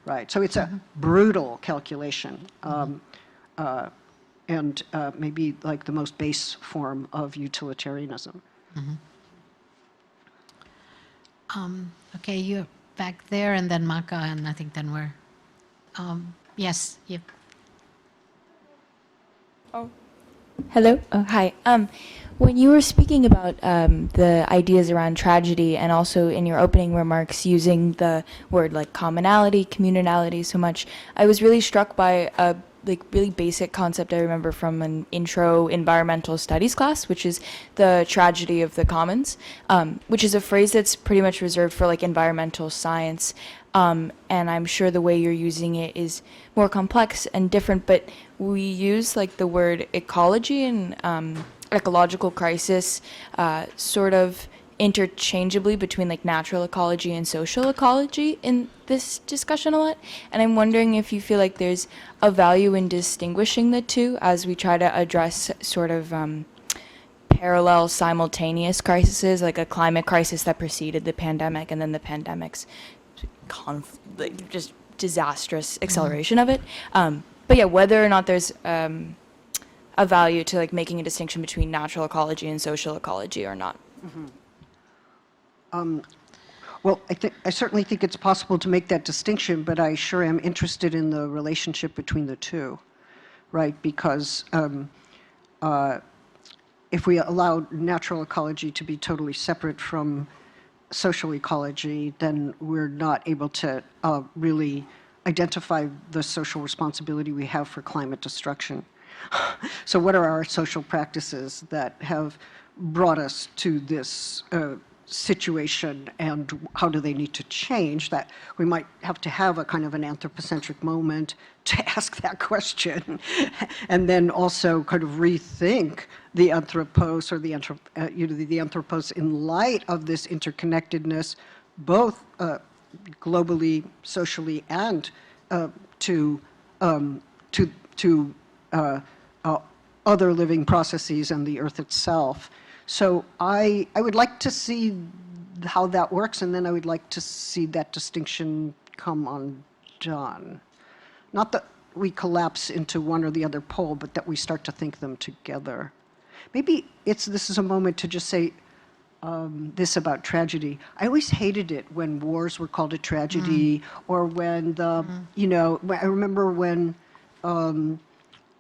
S3: Right, so it's a brutal calculation. And maybe like the most base form of utilitarianism.
S2: Okay, you're back there, and then Maka, and I think then we're, yes, you.
S10: Oh, hello. Oh, hi. When you were speaking about the ideas around tragedy, and also in your opening remarks using the word like commonality, communality so much, I was really struck by a really basic concept I remember from an intro environmental studies class, which is the tragedy of the commons, which is a phrase that's pretty much reserved for like environmental science. And I'm sure the way you're using it is more complex and different, but we use like the word ecology and ecological crisis sort of interchangeably between like natural ecology and social ecology in this discussion a lot. And I'm wondering if you feel like there's a value in distinguishing the two as we try to address sort of parallel simultaneous crises, like a climate crisis that preceded the pandemic and then the pandemic's just disastrous acceleration of it. But yeah, whether or not there's a value to like making a distinction between natural ecology and social ecology or not.
S3: Well, I certainly think it's possible to make that distinction, but I sure am interested in the relationship between the two, right? Because if we allow natural ecology to be totally separate from social ecology, then we're not able to really identify the social responsibility we have for climate destruction. So what are our social practices that have brought us to this situation, and how do they need to change? That we might have to have a kind of an anthropocentric moment to ask that question, and then also kind of rethink the anthropos or the anthropos in light of this interconnectedness, both globally, socially, and to other living processes and the earth itself. So I would like to see how that works, and then I would like to see that distinction come undone. Not that we collapse into one or the other pole, but that we start to think them together. Maybe this is a moment to just say this about tragedy. I always hated it when wars were called a tragedy, or when the, I remember when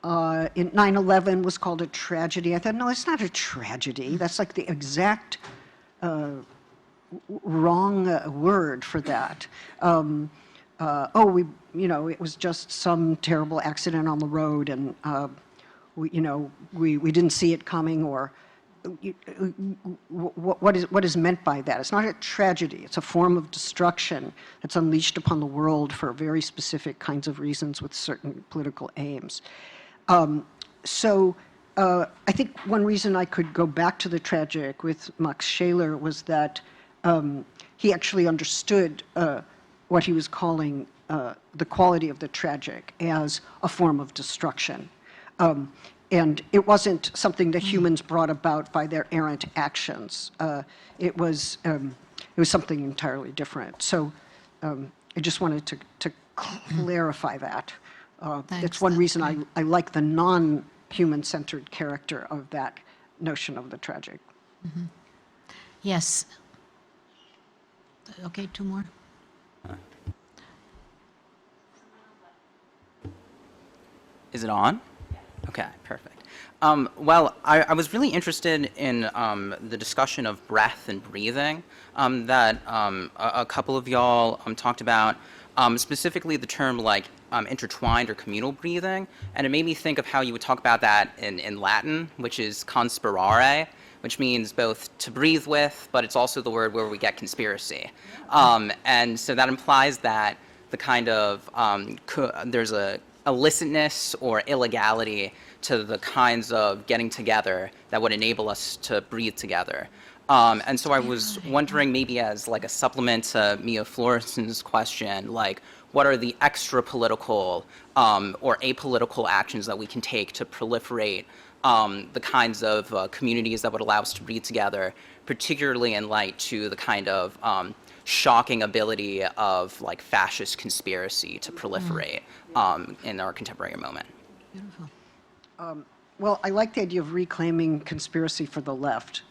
S3: in 9/11 was called a tragedy. I thought, no, it's not a tragedy. That's like the exact wrong word for that. It was just some terrible accident on the road, and we didn't see it coming, or what is meant by that? It's not a tragedy. It's a form of destruction that's unleashed upon the world for very specific kinds of reasons with certain political aims. So I think one reason I could go back to the tragic with Max Scheler was that he actually understood what he was calling the quality of the tragic as a form of destruction. And it wasn't something that humans brought about by their errant actions. It was something entirely different. So I just wanted to clarify that. It's one reason I like the non-human-centered character of that notion of the tragic.
S2: Mm-hmm. Yes. Okay, two more.
S11: Is it on? Okay, perfect. Well, I was really interested in the discussion of breath and breathing that a couple of y'all talked about, specifically the term like intertwined or communal breathing, and it made me think of how you would talk about that in Latin, which is conspirare, which means both to breathe with, but it's also the word where we get conspiracy. And so that implies that the kind of, there's a illicitness or illegality to the kinds of getting together that would enable us to breathe together. And so I was wondering, maybe as like a supplement to Mia Florescen's question, like what are the extra political or apolitical actions that we can take to proliferate the kinds of communities that would allow us to breathe together, particularly in light to the kind of shocking ability of like fascist conspiracy to proliferate in our contemporary moment.
S2: Beautiful.
S3: Well, I like the idea of reclaiming conspiracy for the left.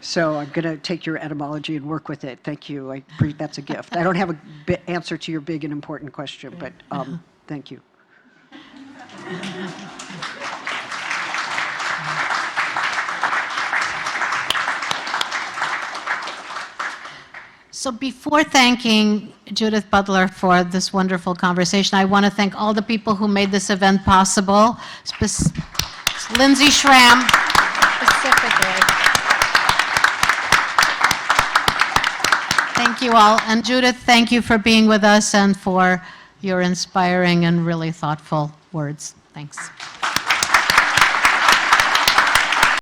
S3: So I'm going to take your etymology and work with it. Thank you. That's a gift. I don't have an answer to your big and important question, but thank you.
S2: So before thanking Judith Butler for this wonderful conversation, I want to thank all the people who made this event possible, Lindsay Schramm, specifically. Thank you all. And Judith, thank you for being with us and for your inspiring and really thoughtful words. Thanks.